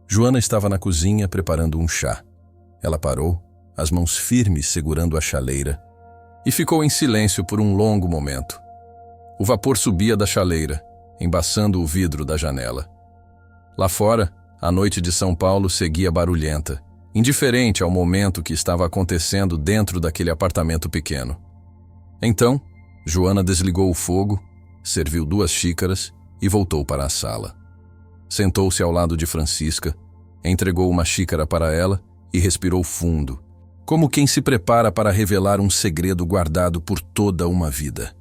A: Joana estava na cozinha preparando um chá. Ela parou, as mãos firmes segurando a chaleira, e ficou em silêncio por um longo momento. O vapor subia da chaleira, embaçando o vidro da janela. Lá fora, a noite de São Paulo seguia barulhenta, indiferente ao momento que estava acontecendo dentro daquele apartamento pequeno. Então, Joana desligou o fogo, serviu 2 xícaras e voltou para a sala. Sentou-se ao lado de Francisca, entregou uma xícara para ela e respirou fundo, como quem se prepara para revelar um segredo guardado por toda uma vida.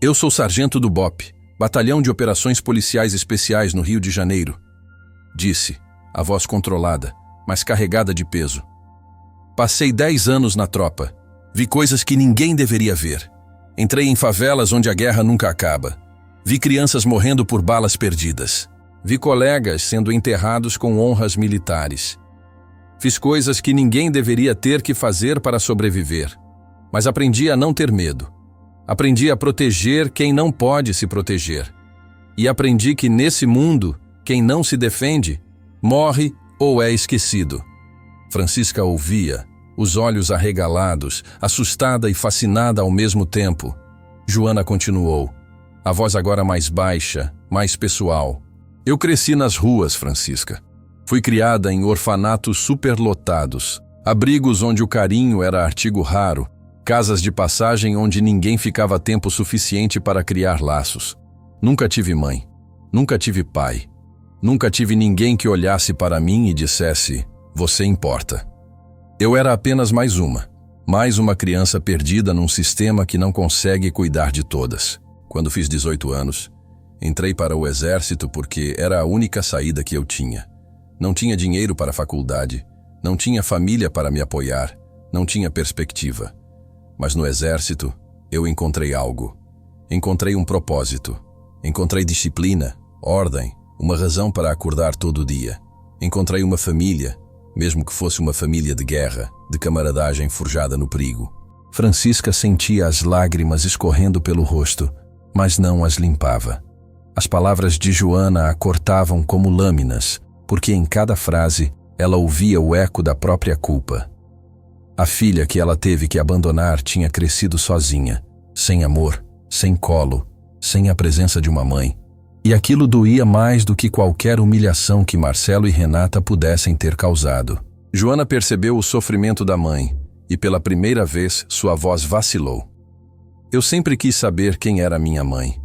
A: Eu sou sargento do BOP, Batalhão de Operações Policiais Especiais no Rio de Janeiro, disse, a voz controlada, mas carregada de peso. Passei 10 anos na tropa. Vi coisas que ninguém deveria ver. Entrei em favelas onde a guerra nunca acaba. Vi crianças morrendo por balas perdidas. Vi colegas sendo enterrados com honras militares. Fiz coisas que ninguém deveria ter que fazer para sobreviver. Mas aprendi a não ter medo. Aprendi a proteger quem não pode se proteger. E aprendi que nesse mundo, quem não se defende, morre ou é esquecido. Francisca ouvia, os olhos arregalados, assustada e fascinada ao mesmo tempo. Joana continuou, a voz agora mais baixa, mais pessoal. Eu cresci nas ruas, Francisca. Fui criada em orfanatos superlotados, abrigos onde o carinho era artigo raro, casas de passagem onde ninguém ficava tempo suficiente para criar laços. Nunca tive mãe, nunca tive pai, nunca tive ninguém que olhasse para mim e dissesse, você importa. Eu era apenas mais uma criança perdida num sistema que não consegue cuidar de todas. Quando fiz 18 anos, entrei para o exército porque era a única saída que eu tinha. Não tinha dinheiro para a faculdade, não tinha família para me apoiar, não tinha perspectiva. Mas no exército, eu encontrei algo. Encontrei um propósito. Encontrei disciplina, ordem, uma razão para acordar todo dia. Encontrei uma família, mesmo que fosse uma família de guerra, de camaradagem forjada no perigo. Francisca sentia as lágrimas escorrendo pelo rosto, mas não as limpava. As palavras de Joana a cortavam como lâminas, porque em cada frase ela ouvia o eco da própria culpa. A filha que ela teve que abandonar tinha crescido sozinha, sem amor, sem colo, sem a presença de uma mãe. E aquilo doía mais do que qualquer humilhação que Marcelo e Renata pudessem ter causado. Joana percebeu o sofrimento da mãe, e pela primeira vez sua voz vacilou. Eu sempre quis saber quem era minha mãe,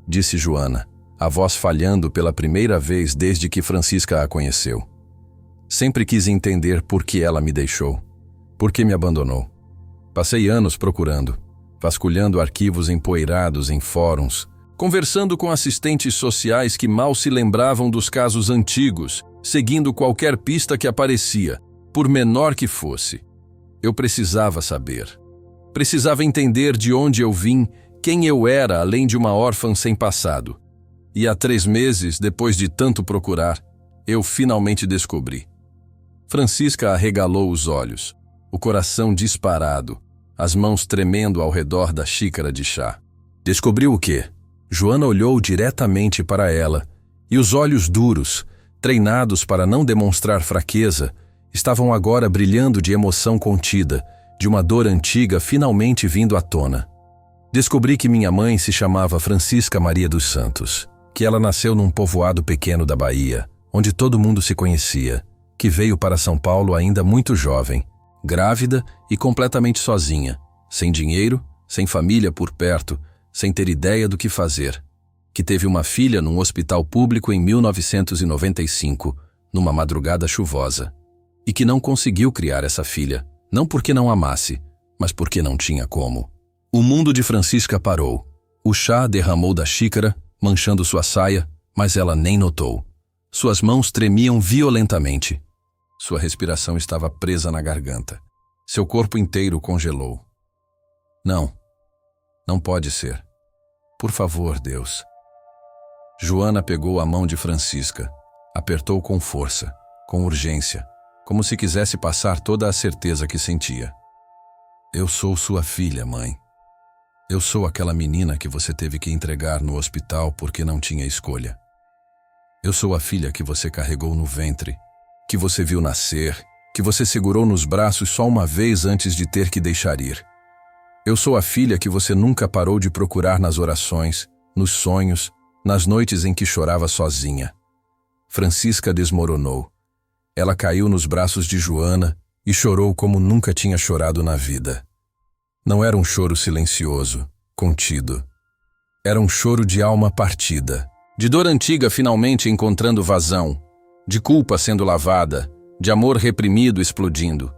A: disse Joana, a voz falhando pela primeira vez desde que Francisca a conheceu. Sempre quis entender por que ela me deixou, por que me abandonou. Passei anos procurando, vasculhando arquivos empoeirados em fóruns, conversando com assistentes sociais que mal se lembravam dos casos antigos, seguindo qualquer pista que aparecia, por menor que fosse. Eu precisava saber. Precisava entender de onde eu vim, quem eu era além de uma órfã sem passado. E há 3 meses, depois de tanto procurar, eu finalmente descobri. Francisca arregalou os olhos, o coração disparado, as mãos tremendo ao redor da xícara de chá. Descobriu o quê? Joana olhou diretamente para ela, e os olhos duros, treinados para não demonstrar fraqueza, estavam agora brilhando de emoção contida, de uma dor antiga finalmente vindo à tona. Descobri que minha mãe se chamava Francisca Maria dos Santos, que ela nasceu num povoado pequeno da Bahia, onde todo mundo se conhecia, que veio para São Paulo ainda muito jovem, grávida e completamente sozinha, sem dinheiro, sem família por perto, sem ter ideia do que fazer, que teve uma filha num hospital público em 1995, numa madrugada chuvosa, e que não conseguiu criar essa filha, não porque não amasse, mas porque não tinha como. O mundo de Francisca parou. O chá derramou da xícara, manchando sua saia, mas ela nem notou. Suas mãos tremiam violentamente. Sua respiração estava presa na garganta. Seu corpo inteiro congelou. Não pode ser. Por favor, Deus. Joana pegou a mão de Francisca, apertou com força, com urgência, como se quisesse passar toda a certeza que sentia. Eu sou sua filha, mãe. Eu sou aquela menina que você teve que entregar no hospital porque não tinha escolha. Eu sou a filha que você carregou no ventre, que você viu nascer, que você segurou nos braços só uma vez antes de ter que deixar ir. Eu sou a filha que você nunca parou de procurar nas orações, nos sonhos, nas noites em que chorava sozinha. Francisca desmoronou. Ela caiu nos braços de Joana e chorou como nunca tinha chorado na vida. Não era um choro silencioso, contido. Era um choro de alma partida, de dor antiga finalmente encontrando vazão, de culpa sendo lavada, de amor reprimido explodindo.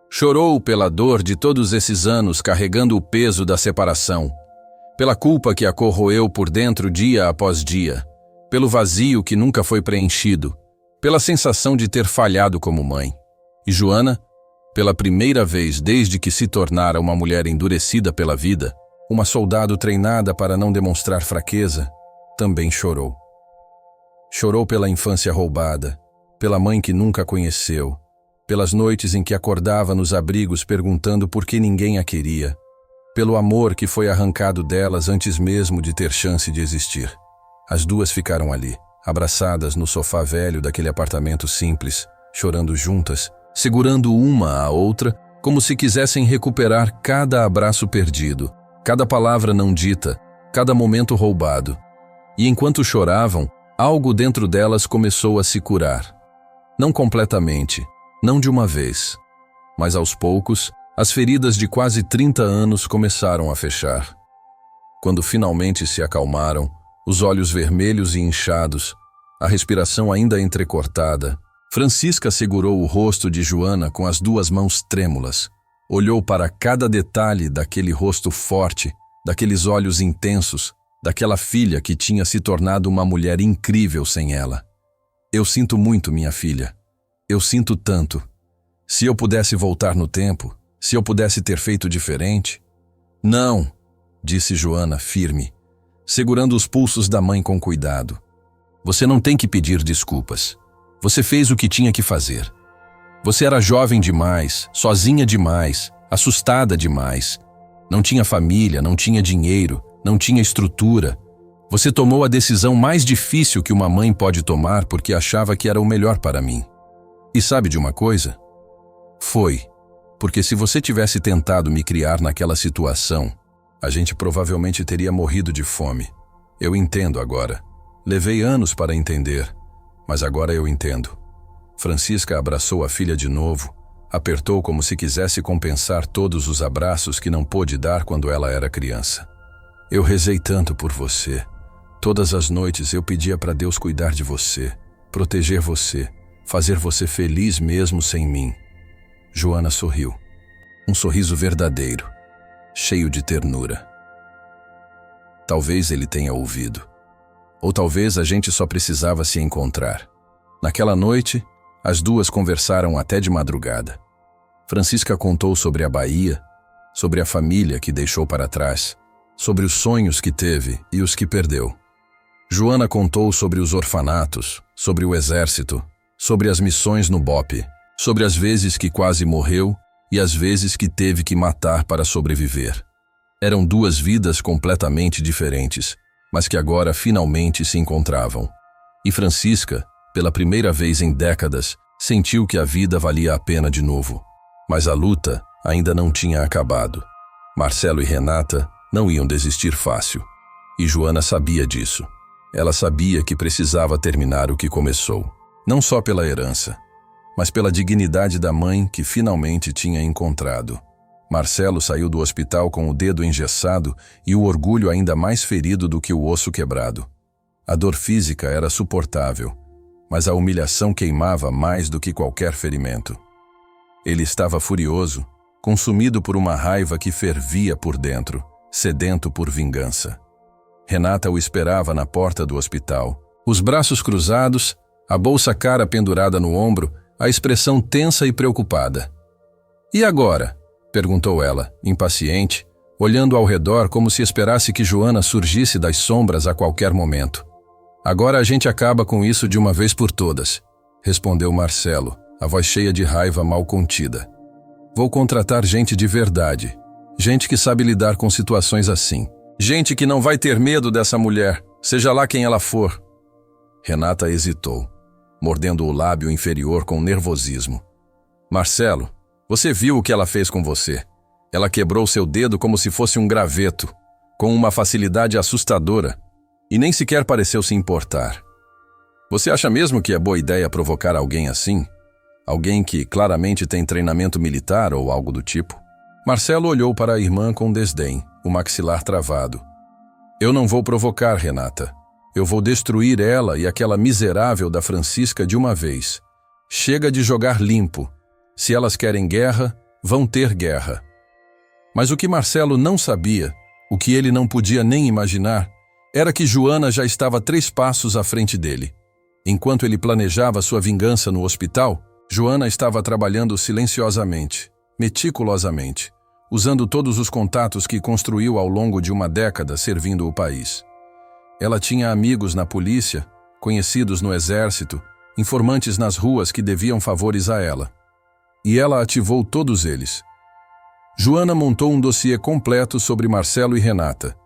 A: Chorou pela dor de todos esses anos carregando o peso da separação, pela culpa que a corroeu por dentro dia após dia, pelo vazio que nunca foi preenchido, pela sensação de ter falhado como mãe. E Joana, pela primeira vez desde que se tornara uma mulher endurecida pela vida, uma soldado treinada para não demonstrar fraqueza, também chorou. Chorou pela infância roubada, pela mãe que nunca conheceu, pelas noites em que acordava nos abrigos perguntando por que ninguém a queria, pelo amor que foi arrancado delas antes mesmo de ter chance de existir. As duas ficaram ali, abraçadas no sofá velho daquele apartamento simples, chorando juntas, segurando uma a outra, como se quisessem recuperar cada abraço perdido, cada palavra não dita, cada momento roubado. E enquanto choravam, algo dentro delas começou a se curar. Não completamente, não de uma vez, mas aos poucos, as feridas de quase 30 anos começaram a fechar. Quando finalmente se acalmaram, os olhos vermelhos e inchados, a respiração ainda entrecortada, Francisca segurou o rosto de Joana com as duas mãos trêmulas, olhou para cada detalhe daquele rosto forte, daqueles olhos intensos, daquela filha que tinha se tornado uma mulher incrível sem ela. Eu sinto muito, minha filha. Eu sinto tanto. Se eu pudesse voltar no tempo, se eu pudesse ter feito diferente... Não, disse Joana firme, segurando os pulsos da mãe com cuidado. Você não tem que pedir desculpas. Você fez o que tinha que fazer. Você era jovem demais, sozinha demais, assustada demais. Não tinha família, não tinha dinheiro, não tinha estrutura. Você tomou a decisão mais difícil que uma mãe pode tomar porque achava que era o melhor para mim. E sabe de uma coisa? Foi, porque se você tivesse tentado me criar naquela situação, a gente provavelmente teria morrido de fome. Eu entendo agora. Levei anos para entender, mas agora eu entendo. Francisca abraçou a filha de novo, apertou como se quisesse compensar todos os abraços que não pôde dar quando ela era criança. Eu rezei tanto por você. Todas as noites eu pedia para Deus cuidar de você, proteger você, fazer você feliz mesmo sem mim. Joana sorriu. Um sorriso verdadeiro, cheio de ternura. Talvez ele tenha ouvido. Ou talvez a gente só precisava se encontrar. Naquela noite, as duas conversaram até de madrugada. Francisca contou sobre a Bahia, sobre a família que deixou para trás, sobre os sonhos que teve e os que perdeu. Joana contou sobre os orfanatos, sobre o exército, sobre as missões no BOPE, sobre as vezes que quase morreu e as vezes que teve que matar para sobreviver. Eram duas vidas completamente diferentes, mas que agora finalmente se encontravam. E Francisca, pela primeira vez em décadas, sentiu que a vida valia a pena de novo. Mas a luta ainda não tinha acabado. Marcelo e Renata não iam desistir fácil. E Joana sabia disso. Ela sabia que precisava terminar o que começou. Não só pela herança, mas pela dignidade da mãe que finalmente tinha encontrado. Marcelo saiu do hospital com o dedo engessado e o orgulho ainda mais ferido do que o osso quebrado. A dor física era suportável, mas a humilhação queimava mais do que qualquer ferimento. Ele estava furioso, consumido por uma raiva que fervia por dentro, sedento por vingança. Renata o esperava na porta do hospital, os braços cruzados, a bolsa cara pendurada no ombro, a expressão tensa e preocupada. "E agora?", perguntou ela, impaciente, olhando ao redor como se esperasse que Joana surgisse das sombras a qualquer momento. "Agora a gente acaba com isso de uma vez por todas", respondeu Marcelo, a voz cheia de raiva mal contida. "Vou contratar gente de verdade, gente que sabe lidar com situações assim. Gente que não vai ter medo dessa mulher, seja lá quem ela for." Renata hesitou, mordendo o lábio inferior com nervosismo. "Marcelo, você viu o que ela fez com você. Ela quebrou seu dedo como se fosse um graveto, com uma facilidade assustadora, e nem sequer pareceu se importar. Você acha mesmo que é boa ideia provocar alguém assim? Alguém que claramente tem treinamento militar ou algo do tipo?" Marcelo olhou para a irmã com desdém, o maxilar travado. Eu não vou provocar, Renata. Eu vou destruir ela e aquela miserável da Francisca de uma vez. Chega de jogar limpo. Se elas querem guerra, vão ter guerra. Mas o que Marcelo não sabia, o que ele não podia nem imaginar, era que Joana já estava 3 passos à frente dele. Enquanto ele planejava sua vingança no hospital, Joana estava trabalhando silenciosamente, meticulosamente, usando todos os contatos que construiu ao longo de uma década servindo o país. Ela tinha amigos na polícia, conhecidos no exército, informantes nas ruas que deviam favores a ela. E ela ativou todos eles. Joana montou um dossiê completo sobre Marcelo e Renata.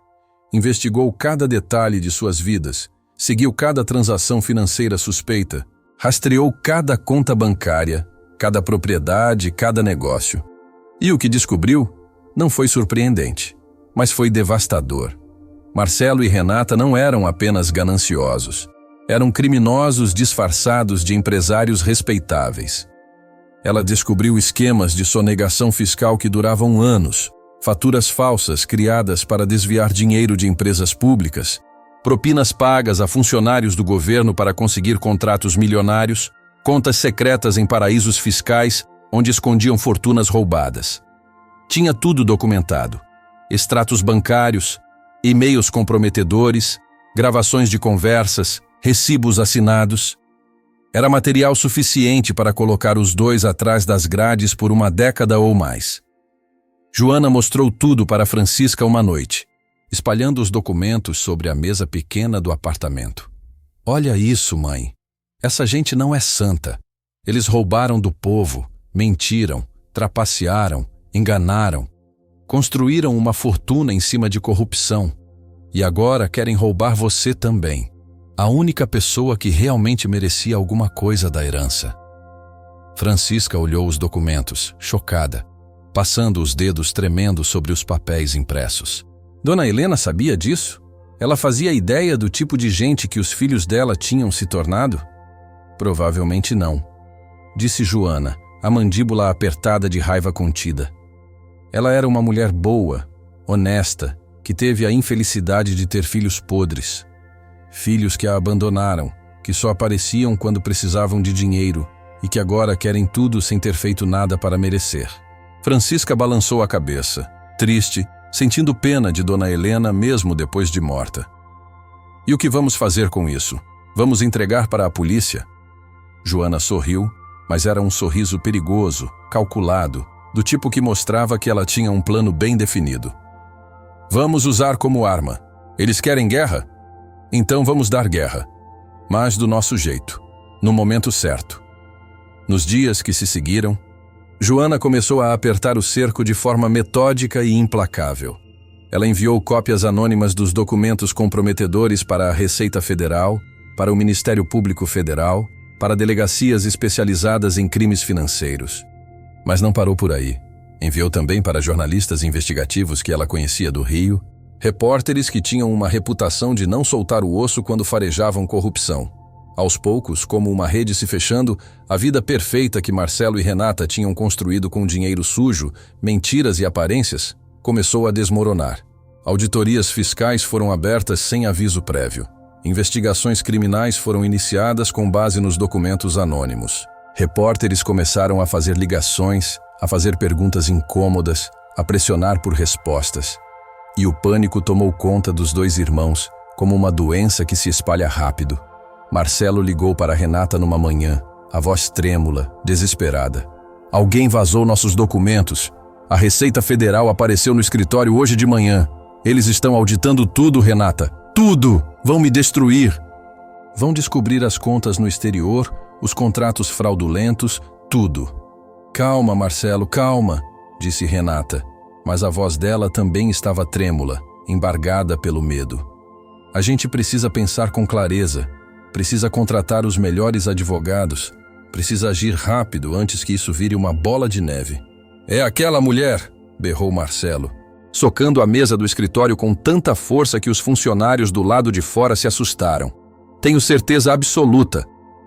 A: Investigou cada detalhe de suas vidas, seguiu cada transação financeira suspeita, rastreou cada conta bancária, cada propriedade, cada negócio. E o que descobriu não foi surpreendente, mas foi devastador. Marcelo e Renata não eram apenas gananciosos. Eram criminosos disfarçados de empresários respeitáveis. Ela descobriu esquemas de sonegação fiscal que duravam anos, faturas falsas criadas para desviar dinheiro de empresas públicas, propinas pagas a funcionários do governo para conseguir contratos milionários, contas secretas em paraísos fiscais onde escondiam fortunas roubadas. Tinha tudo documentado: extratos bancários, e-mails comprometedores, gravações de conversas, recibos assinados. Era material suficiente para colocar os dois atrás das grades por uma década ou mais. Joana mostrou tudo para Francisca uma noite, espalhando os documentos sobre a mesa pequena do apartamento. Olha isso, mãe. Essa gente não é santa. Eles roubaram do povo, mentiram, trapacearam, enganaram. Construíram uma fortuna em cima de corrupção. E agora querem roubar você também. A única pessoa que realmente merecia alguma coisa da herança. Francisca olhou os documentos, chocada, passando os dedos tremendo sobre os papéis impressos. Dona Helena sabia disso? Ela fazia ideia do tipo de gente que os filhos dela tinham se tornado? Provavelmente não, disse Joana, a mandíbula apertada de raiva contida. Ela era uma mulher boa, honesta, que teve a infelicidade de ter filhos podres. Filhos que a abandonaram, que só apareciam quando precisavam de dinheiro e que agora querem tudo sem ter feito nada para merecer. Francisca balançou a cabeça, triste, sentindo pena de Dona Helena mesmo depois de morta. E o que vamos fazer com isso? Vamos entregar para a polícia? Joana sorriu, mas era um sorriso perigoso, calculado, do tipo que mostrava que ela tinha um plano bem definido. Vamos usar como arma. Eles querem guerra? Então vamos dar guerra, mas do nosso jeito, no momento certo. Nos dias que se seguiram, Joana começou a apertar o cerco de forma metódica e implacável. Ela enviou cópias anônimas dos documentos comprometedores para a Receita Federal, para o Ministério Público Federal, para delegacias especializadas em crimes financeiros. Mas não parou por aí. Enviou também para jornalistas investigativos que ela conhecia do Rio, repórteres que tinham uma reputação de não soltar o osso quando farejavam corrupção. Aos poucos, como uma rede se fechando, a vida perfeita que Marcelo e Renata tinham construído com dinheiro sujo, mentiras e aparências, começou a desmoronar. Auditorias fiscais foram abertas sem aviso prévio. Investigações criminais foram iniciadas com base nos documentos anônimos. Repórteres começaram a fazer ligações, a fazer perguntas incômodas, a pressionar por respostas. E o pânico tomou conta dos dois irmãos, como uma doença que se espalha rápido. Marcelo ligou para Renata numa manhã, a voz trêmula, desesperada. Alguém vazou nossos documentos. A Receita Federal apareceu no escritório hoje de manhã. Eles estão auditando tudo, Renata. Tudo! Vão me destruir. Vão descobrir as contas no exterior, os contratos fraudulentos, tudo. Calma, Marcelo, calma, disse Renata. Mas a voz dela também estava trêmula, embargada pelo medo. A gente precisa pensar com clareza, precisa contratar os melhores advogados, precisa agir rápido antes que isso vire uma bola de neve. É aquela mulher, berrou Marcelo, socando a mesa do escritório com tanta força que os funcionários do lado de fora se assustaram. Tenho certeza absoluta.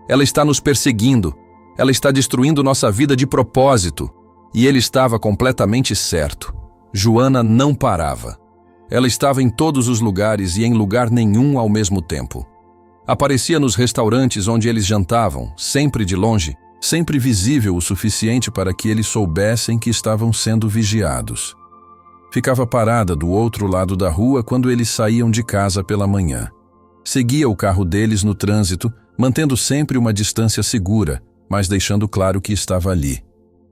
A: Ela está nos perseguindo. Ela está destruindo nossa vida de propósito. E ele estava completamente certo. Joana não parava. Ela estava em todos os lugares e em lugar nenhum ao mesmo tempo. Aparecia nos restaurantes onde eles jantavam, sempre de longe, sempre visível o suficiente para que eles soubessem que estavam sendo vigiados. Ficava parada do outro lado da rua quando eles saíam de casa pela manhã. Seguia o carro deles no trânsito, mantendo sempre uma distância segura, mas deixando claro que estava ali.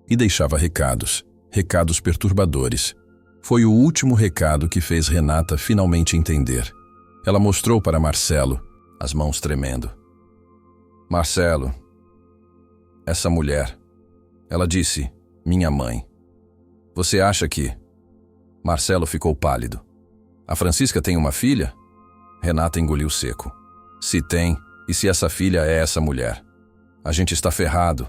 A: E deixava recados perturbadores. Foi o último recado que fez Renata finalmente entender. Ela mostrou para Marcelo, as mãos tremendo. Marcelo, essa mulher, ela disse, minha mãe. Você acha que... Marcelo ficou pálido. A Francisca tem uma filha? Renata engoliu seco. Se tem, e se essa filha é essa mulher? A gente está ferrado.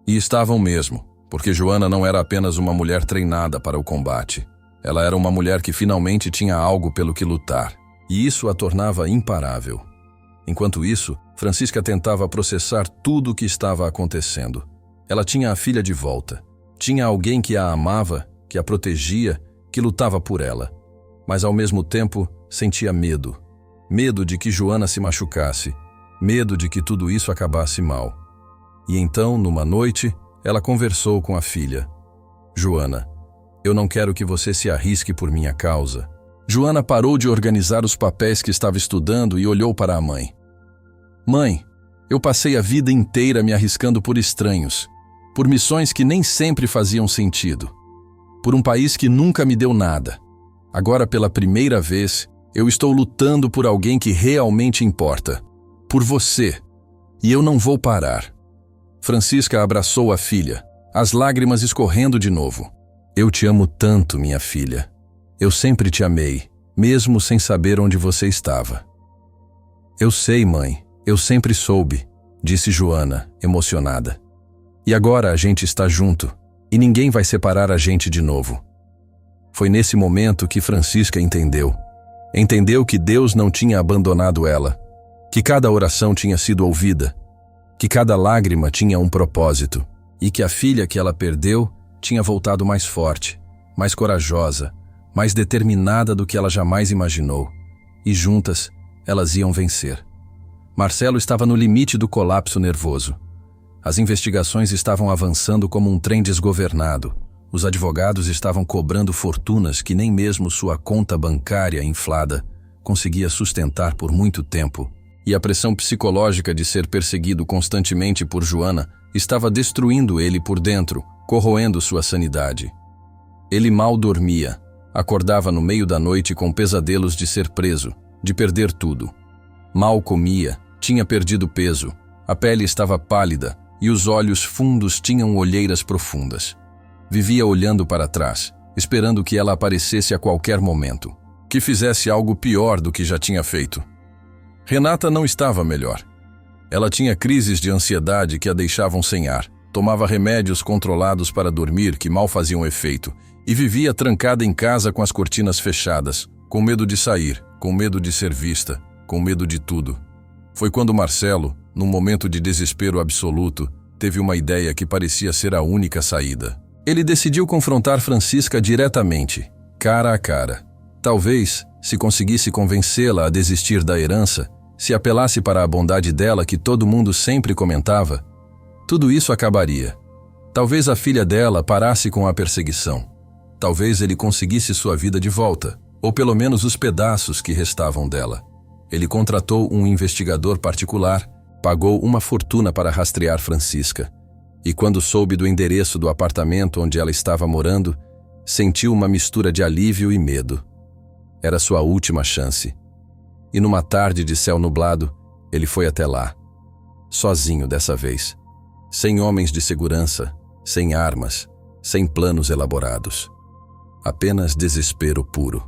A: E estavam mesmo, porque Joana não era apenas uma mulher treinada para o combate. Ela era uma mulher que finalmente tinha algo pelo que lutar, e isso a tornava imparável. Enquanto isso, Francisca tentava processar tudo o que estava acontecendo. Ela tinha a filha de volta. Tinha alguém que a amava, que a protegia, que lutava por ela. Mas ao mesmo tempo, sentia medo. Medo de que Joana se machucasse. Medo de que tudo isso acabasse mal. E então, numa noite, ela conversou com a filha. Joana, eu não quero que você se arrisque por minha causa. Joana parou de organizar os papéis que estava estudando e olhou para a mãe. Mãe, eu passei a vida inteira me arriscando por estranhos, por missões que nem sempre faziam sentido, por um país que nunca me deu nada. Agora, pela primeira vez, eu estou lutando por alguém que realmente importa, por você, e eu não vou parar. Francisca abraçou a filha, as lágrimas escorrendo de novo. Eu te amo tanto, minha filha. Eu sempre te amei, mesmo sem saber onde você estava. Eu sei, mãe, eu sempre soube, disse Joana, emocionada. E agora a gente está junto, e ninguém vai separar a gente de novo. Foi nesse momento que Francisca entendeu. Entendeu que Deus não tinha abandonado ela, que cada oração tinha sido ouvida, que cada lágrima tinha um propósito, e que a filha que ela perdeu tinha voltado mais forte, mais corajosa, mais determinada do que ela jamais imaginou. E juntas, elas iam vencer. Marcelo estava no limite do colapso nervoso. As investigações estavam avançando como um trem desgovernado. Os advogados estavam cobrando fortunas que nem mesmo sua conta bancária inflada conseguia sustentar por muito tempo. E a pressão psicológica de ser perseguido constantemente por Joana estava destruindo ele por dentro, corroendo sua sanidade. Ele mal dormia. Acordava no meio da noite com pesadelos de ser preso, de perder tudo. Mal comia, tinha perdido peso, a pele estava pálida e os olhos fundos tinham olheiras profundas. Vivia olhando para trás, esperando que ela aparecesse a qualquer momento, que fizesse algo pior do que já tinha feito. Renata não estava melhor. Ela tinha crises de ansiedade que a deixavam sem ar, tomava remédios controlados para dormir que mal faziam efeito, e vivia trancada em casa com as cortinas fechadas, com medo de sair, com medo de ser vista, com medo de tudo. Foi quando Marcelo, num momento de desespero absoluto, teve uma ideia que parecia ser a única saída. Ele decidiu confrontar Francisca diretamente, cara a cara. Talvez, se conseguisse convencê-la a desistir da herança, se apelasse para a bondade dela que todo mundo sempre comentava, tudo isso acabaria. Talvez a filha dela parasse com a perseguição. Talvez ele conseguisse sua vida de volta, ou pelo menos os pedaços que restavam dela. Ele contratou um investigador particular, pagou uma fortuna para rastrear Francisca, e quando soube do endereço do apartamento onde ela estava morando, sentiu uma mistura de alívio e medo. Era sua última chance. E numa tarde de céu nublado, ele foi até lá. Sozinho dessa vez. Sem homens de segurança, sem armas, sem planos elaborados. Apenas desespero puro.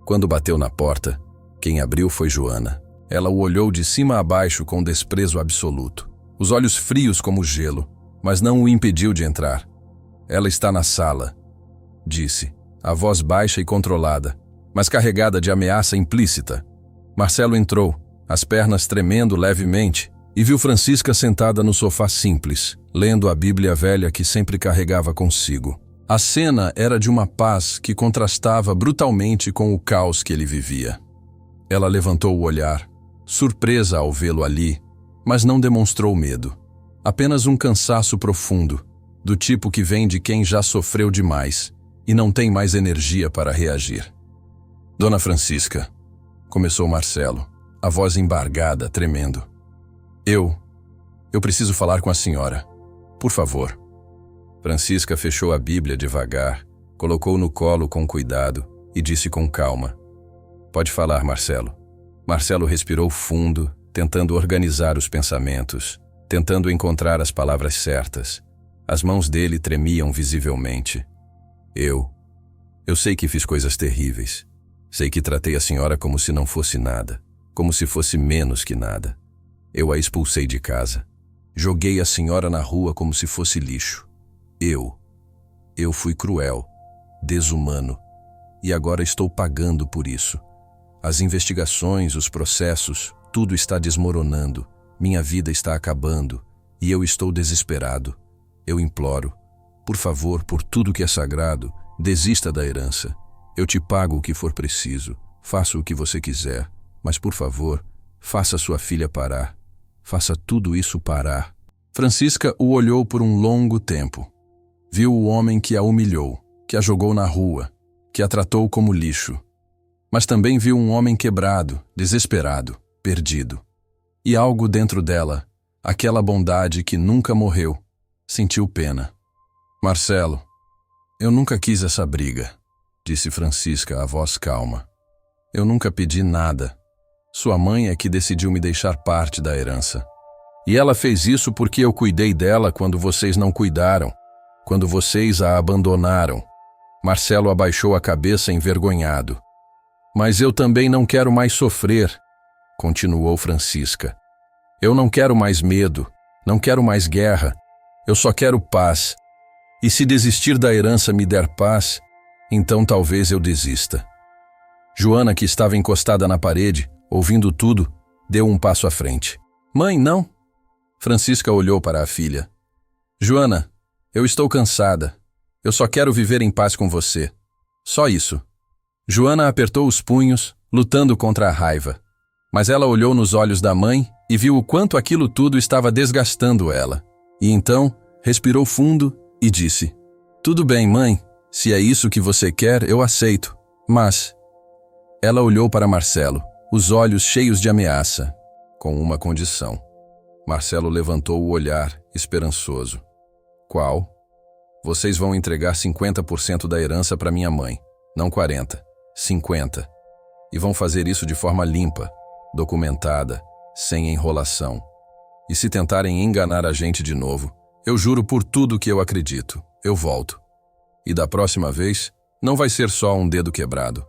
A: Quando bateu na porta, quem abriu foi Joana. Ela o olhou de cima a baixo com desprezo absoluto. Os olhos frios como gelo, mas não o impediu de entrar. Ela está na sala, disse, a voz baixa e controlada, mas carregada de ameaça implícita. Marcelo entrou, as pernas tremendo levemente, e viu Francisca sentada no sofá simples, lendo a Bíblia velha que sempre carregava consigo. A cena era de uma paz que contrastava brutalmente com o caos que ele vivia. Ela levantou o olhar, surpresa ao vê-lo ali, mas não demonstrou medo. Apenas um cansaço profundo, do tipo que vem de quem já sofreu demais e não tem mais energia para reagir. Dona Francisca, começou Marcelo, a voz embargada, tremendo. Eu preciso falar com a senhora. Por favor. Francisca fechou a Bíblia devagar, colocou no colo com cuidado e disse com calma. Pode falar, Marcelo. Marcelo respirou fundo, tentando organizar os pensamentos, tentando encontrar as palavras certas. As mãos dele tremiam visivelmente. Eu sei que fiz coisas terríveis. Sei que tratei a senhora como se não fosse nada, como se fosse menos que nada. Eu a expulsei de casa. Joguei a senhora na rua como se fosse lixo. Eu fui cruel, desumano, e agora estou pagando por isso. As investigações, os processos, tudo está desmoronando, minha vida está acabando, e eu estou desesperado. Eu imploro, por favor, por tudo que é sagrado, desista da herança. Eu te pago o que for preciso, faça o que você quiser, mas por favor, faça sua filha parar. Faça tudo isso parar. Francisca o olhou por um longo tempo. Viu o homem que a humilhou, que a jogou na rua, que a tratou como lixo. Mas também viu um homem quebrado, desesperado, perdido. E algo dentro dela, aquela bondade que nunca morreu, sentiu pena. Marcelo, eu nunca quis essa briga, disse Francisca, a voz calma. Eu nunca pedi nada. Sua mãe é que decidiu me deixar parte da herança. E ela fez isso porque eu cuidei dela quando vocês não cuidaram, quando vocês a abandonaram. Marcelo abaixou a cabeça envergonhado. Mas eu também não quero mais sofrer, continuou Francisca. Eu não quero mais medo, não quero mais guerra, eu só quero paz. E se desistir da herança me der paz, então talvez eu desista. Joana, que estava encostada na parede, ouvindo tudo, deu um passo à frente. Mãe, não. Francisca olhou para a filha. Joana, eu estou cansada. Eu só quero viver em paz com você. Só isso. Joana apertou os punhos, lutando contra a raiva. Mas ela olhou nos olhos da mãe e viu o quanto aquilo tudo estava desgastando ela. E então, respirou fundo e disse: Tudo bem, mãe. Se é isso que você quer, eu aceito. Mas... Ela olhou para Marcelo, os olhos cheios de ameaça, com uma condição. Marcelo levantou o olhar, esperançoso. Qual? Vocês vão entregar 50% da herança para minha mãe. Não 40, 50. E vão fazer isso de forma limpa, documentada, sem enrolação. E se tentarem enganar a gente de novo, eu juro por tudo que eu acredito, eu volto. E da próxima vez, não vai ser só um dedo quebrado.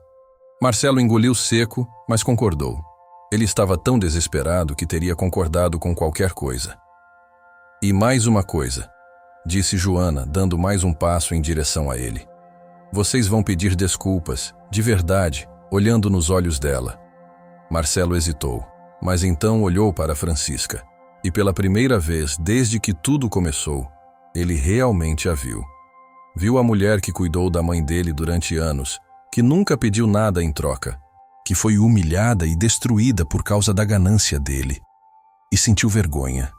A: Marcelo engoliu seco, mas concordou. Ele estava tão desesperado que teria concordado com qualquer coisa. E mais uma coisa, disse Joana, dando mais um passo em direção a ele. Vocês vão pedir desculpas, de verdade, olhando nos olhos dela. Marcelo hesitou, mas então olhou para Francisca. E pela primeira vez desde que tudo começou, ele realmente a viu. Viu a mulher que cuidou da mãe dele durante anos, que nunca pediu nada em troca, que foi humilhada e destruída por causa da ganância dele. E sentiu vergonha.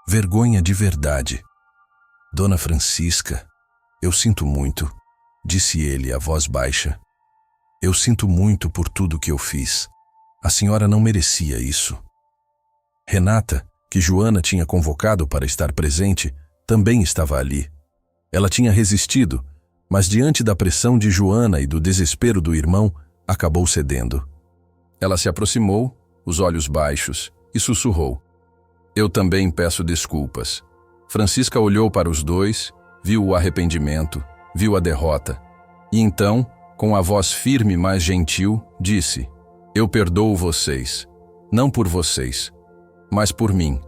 A: Vergonha de verdade. Dona Francisca, eu sinto muito, disse ele, a voz baixa. Eu sinto muito por tudo que eu fiz. A senhora não merecia isso. Renata, que Joana tinha convocado para estar presente, também estava ali. Ela tinha resistido, mas diante da pressão de Joana e do desespero do irmão, acabou cedendo. Ela se aproximou, os olhos baixos, e sussurrou. Eu também peço desculpas. Francisca olhou para os dois, viu o arrependimento, viu a derrota. E então, com a voz firme mais gentil, disse: Eu perdoo vocês, não por vocês, mas por mim,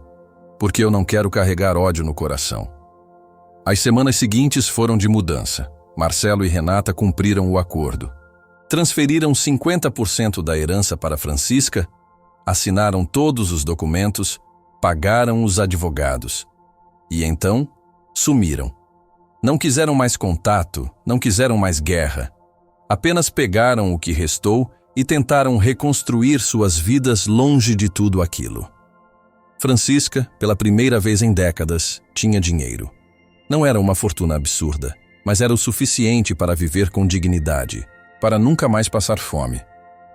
A: porque eu não quero carregar ódio no coração. As semanas seguintes foram de mudança. Marcelo e Renata cumpriram o acordo. Transferiram 50% da herança para Francisca, assinaram todos os documentos pagaram os advogados. E então, sumiram. Não quiseram mais contato, não quiseram mais guerra. Apenas pegaram o que restou e tentaram reconstruir suas vidas longe de tudo aquilo. Francisca, pela primeira vez em décadas, tinha dinheiro. Não era uma fortuna absurda, mas era o suficiente para viver com dignidade, para nunca mais passar fome,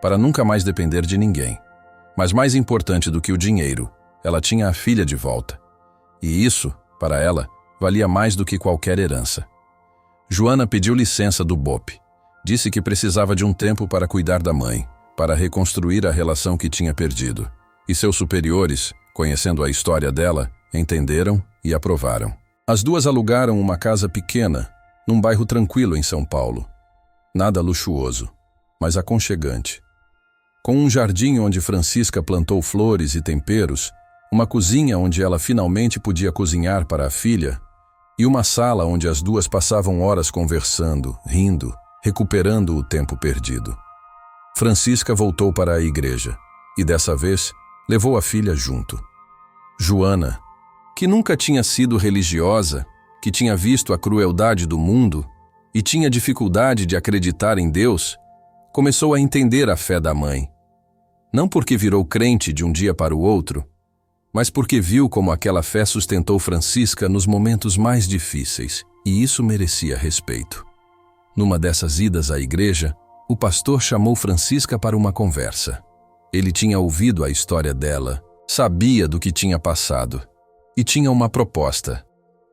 A: para nunca mais depender de ninguém. Mas mais importante do que o dinheiro, ela tinha a filha de volta. E isso, para ela, valia mais do que qualquer herança. Joana pediu licença do BOPE. Disse que precisava de um tempo para cuidar da mãe, para reconstruir a relação que tinha perdido. E seus superiores, conhecendo a história dela, entenderam e aprovaram. As duas alugaram uma casa pequena, num bairro tranquilo em São Paulo. Nada luxuoso, mas aconchegante. Com um jardim onde Francisca plantou flores e temperos, uma cozinha onde ela finalmente podia cozinhar para a filha, e uma sala onde as duas passavam horas conversando, rindo, recuperando o tempo perdido. Francisca voltou para a igreja, e dessa vez levou a filha junto. Joana, que nunca tinha sido religiosa, que tinha visto a crueldade do mundo e tinha dificuldade de acreditar em Deus, começou a entender a fé da mãe. Não porque virou crente de um dia para o outro, mas porque viu como aquela fé sustentou Francisca nos momentos mais difíceis, e isso merecia respeito. Numa dessas idas à igreja, o pastor chamou Francisca para uma conversa. Ele tinha ouvido a história dela, sabia do que tinha passado, e tinha uma proposta.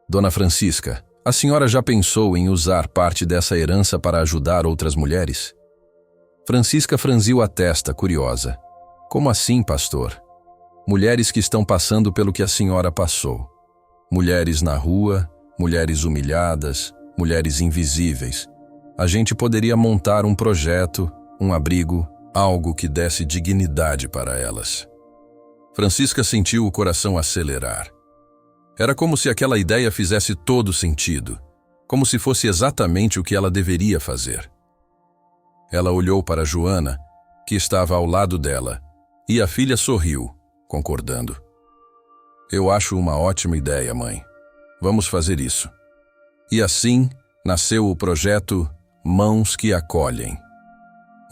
A: Dona Francisca, a senhora já pensou em usar parte dessa herança para ajudar outras mulheres? Francisca franziu a testa, curiosa. Como assim, pastor? Mulheres que estão passando pelo que a senhora passou. Mulheres na rua, mulheres humilhadas, mulheres invisíveis. A gente poderia montar um projeto, um abrigo, algo que desse dignidade para elas. Francisca sentiu o coração acelerar. Era como se aquela ideia fizesse todo sentido, como se fosse exatamente o que ela deveria fazer. Ela olhou para Joana, que estava ao lado dela, e a filha sorriu, concordando. Eu acho uma ótima ideia, mãe. Vamos fazer isso. E assim nasceu o projeto Mãos que Acolhem.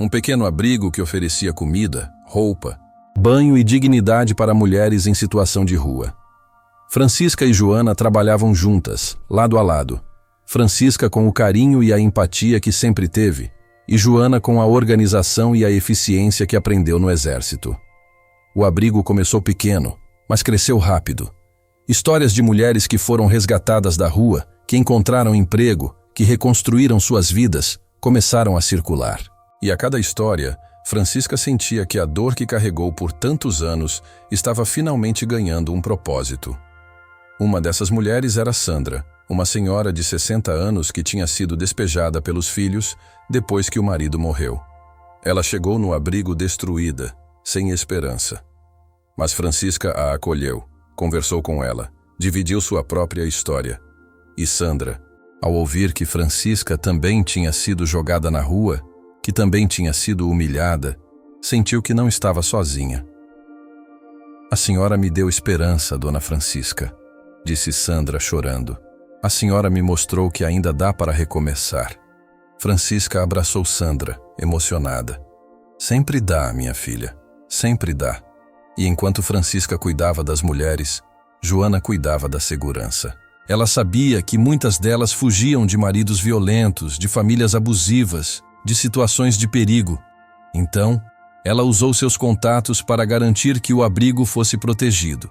A: Um pequeno abrigo que oferecia comida, roupa, banho e dignidade para mulheres em situação de rua. Francisca e Joana trabalhavam juntas, lado a lado. Francisca com o carinho e a empatia que sempre teve, e Joana com a organização e a eficiência que aprendeu no exército. O abrigo começou pequeno, mas cresceu rápido. Histórias de mulheres que foram resgatadas da rua, que encontraram emprego, que reconstruíram suas vidas, começaram a circular. E a cada história, Francisca sentia que a dor que carregou por tantos anos estava finalmente ganhando um propósito. Uma dessas mulheres era Sandra, uma senhora de 60 anos que tinha sido despejada pelos filhos depois que o marido morreu. Ela chegou no abrigo destruída, sem esperança. Mas Francisca a acolheu, conversou com ela, dividiu sua própria história. E Sandra, ao ouvir que Francisca também tinha sido jogada na rua, que também tinha sido humilhada, sentiu que não estava sozinha. A senhora me deu esperança, dona Francisca, disse Sandra chorando. A senhora me mostrou que ainda dá para recomeçar. Francisca abraçou Sandra, emocionada. Sempre dá, minha filha, sempre dá. E enquanto Francisca cuidava das mulheres, Joana cuidava da segurança. Ela sabia que muitas delas fugiam de maridos violentos, de famílias abusivas, de situações de perigo. Então, ela usou seus contatos para garantir que o abrigo fosse protegido.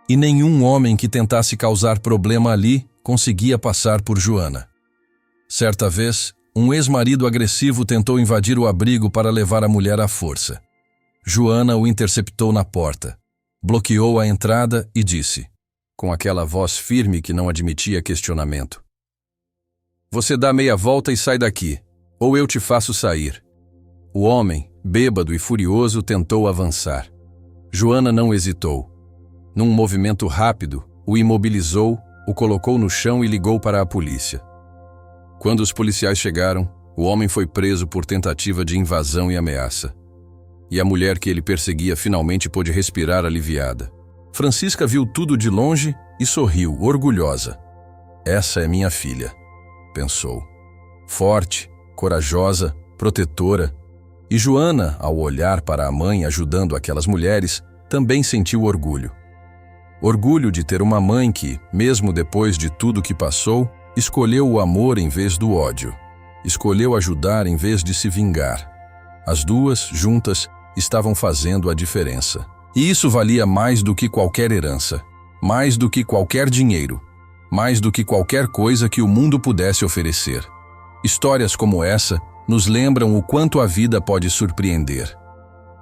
A: E nenhum homem que tentasse causar problema ali conseguia passar por Joana. Certa vez, um ex-marido agressivo tentou invadir o abrigo para levar a mulher à força. Joana o interceptou na porta, bloqueou a entrada e disse, com aquela voz firme que não admitia questionamento: "Você dá meia volta e sai daqui, ou eu te faço sair." O homem, bêbado e furioso, tentou avançar. Joana não hesitou. Num movimento rápido, o imobilizou, o colocou no chão e ligou para a polícia. Quando os policiais chegaram, o homem foi preso por tentativa de invasão e ameaça. E a mulher que ele perseguia finalmente pôde respirar aliviada. Francisca viu tudo de longe e sorriu, orgulhosa. Essa é minha filha, pensou. Forte, corajosa, protetora. E Joana, ao olhar para a mãe ajudando aquelas mulheres, também sentiu orgulho. Orgulho de ter uma mãe que, mesmo depois de tudo que passou, escolheu o amor em vez do ódio. Escolheu ajudar em vez de se vingar. As duas, juntas, estavam fazendo a diferença. E isso valia mais do que qualquer herança, mais do que qualquer dinheiro, mais do que qualquer coisa que o mundo pudesse oferecer. Histórias como essa nos lembram o quanto a vida pode surpreender.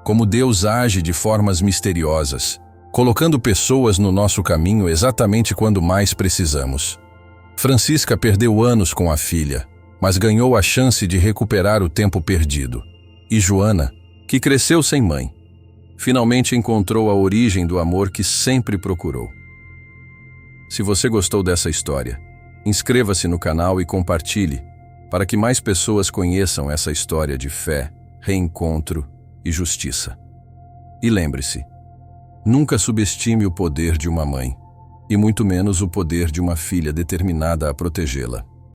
A: Como Deus age de formas misteriosas, colocando pessoas no nosso caminho exatamente quando mais precisamos. Francisca perdeu anos com a filha, mas ganhou a chance de recuperar o tempo perdido. E Joana, que cresceu sem mãe, finalmente encontrou a origem do amor que sempre procurou. Se você gostou dessa história, inscreva-se no canal e compartilhe, para que mais pessoas conheçam essa história de fé, reencontro e justiça. E lembre-se, nunca subestime o poder de uma mãe, e muito menos o poder de uma filha determinada a protegê-la.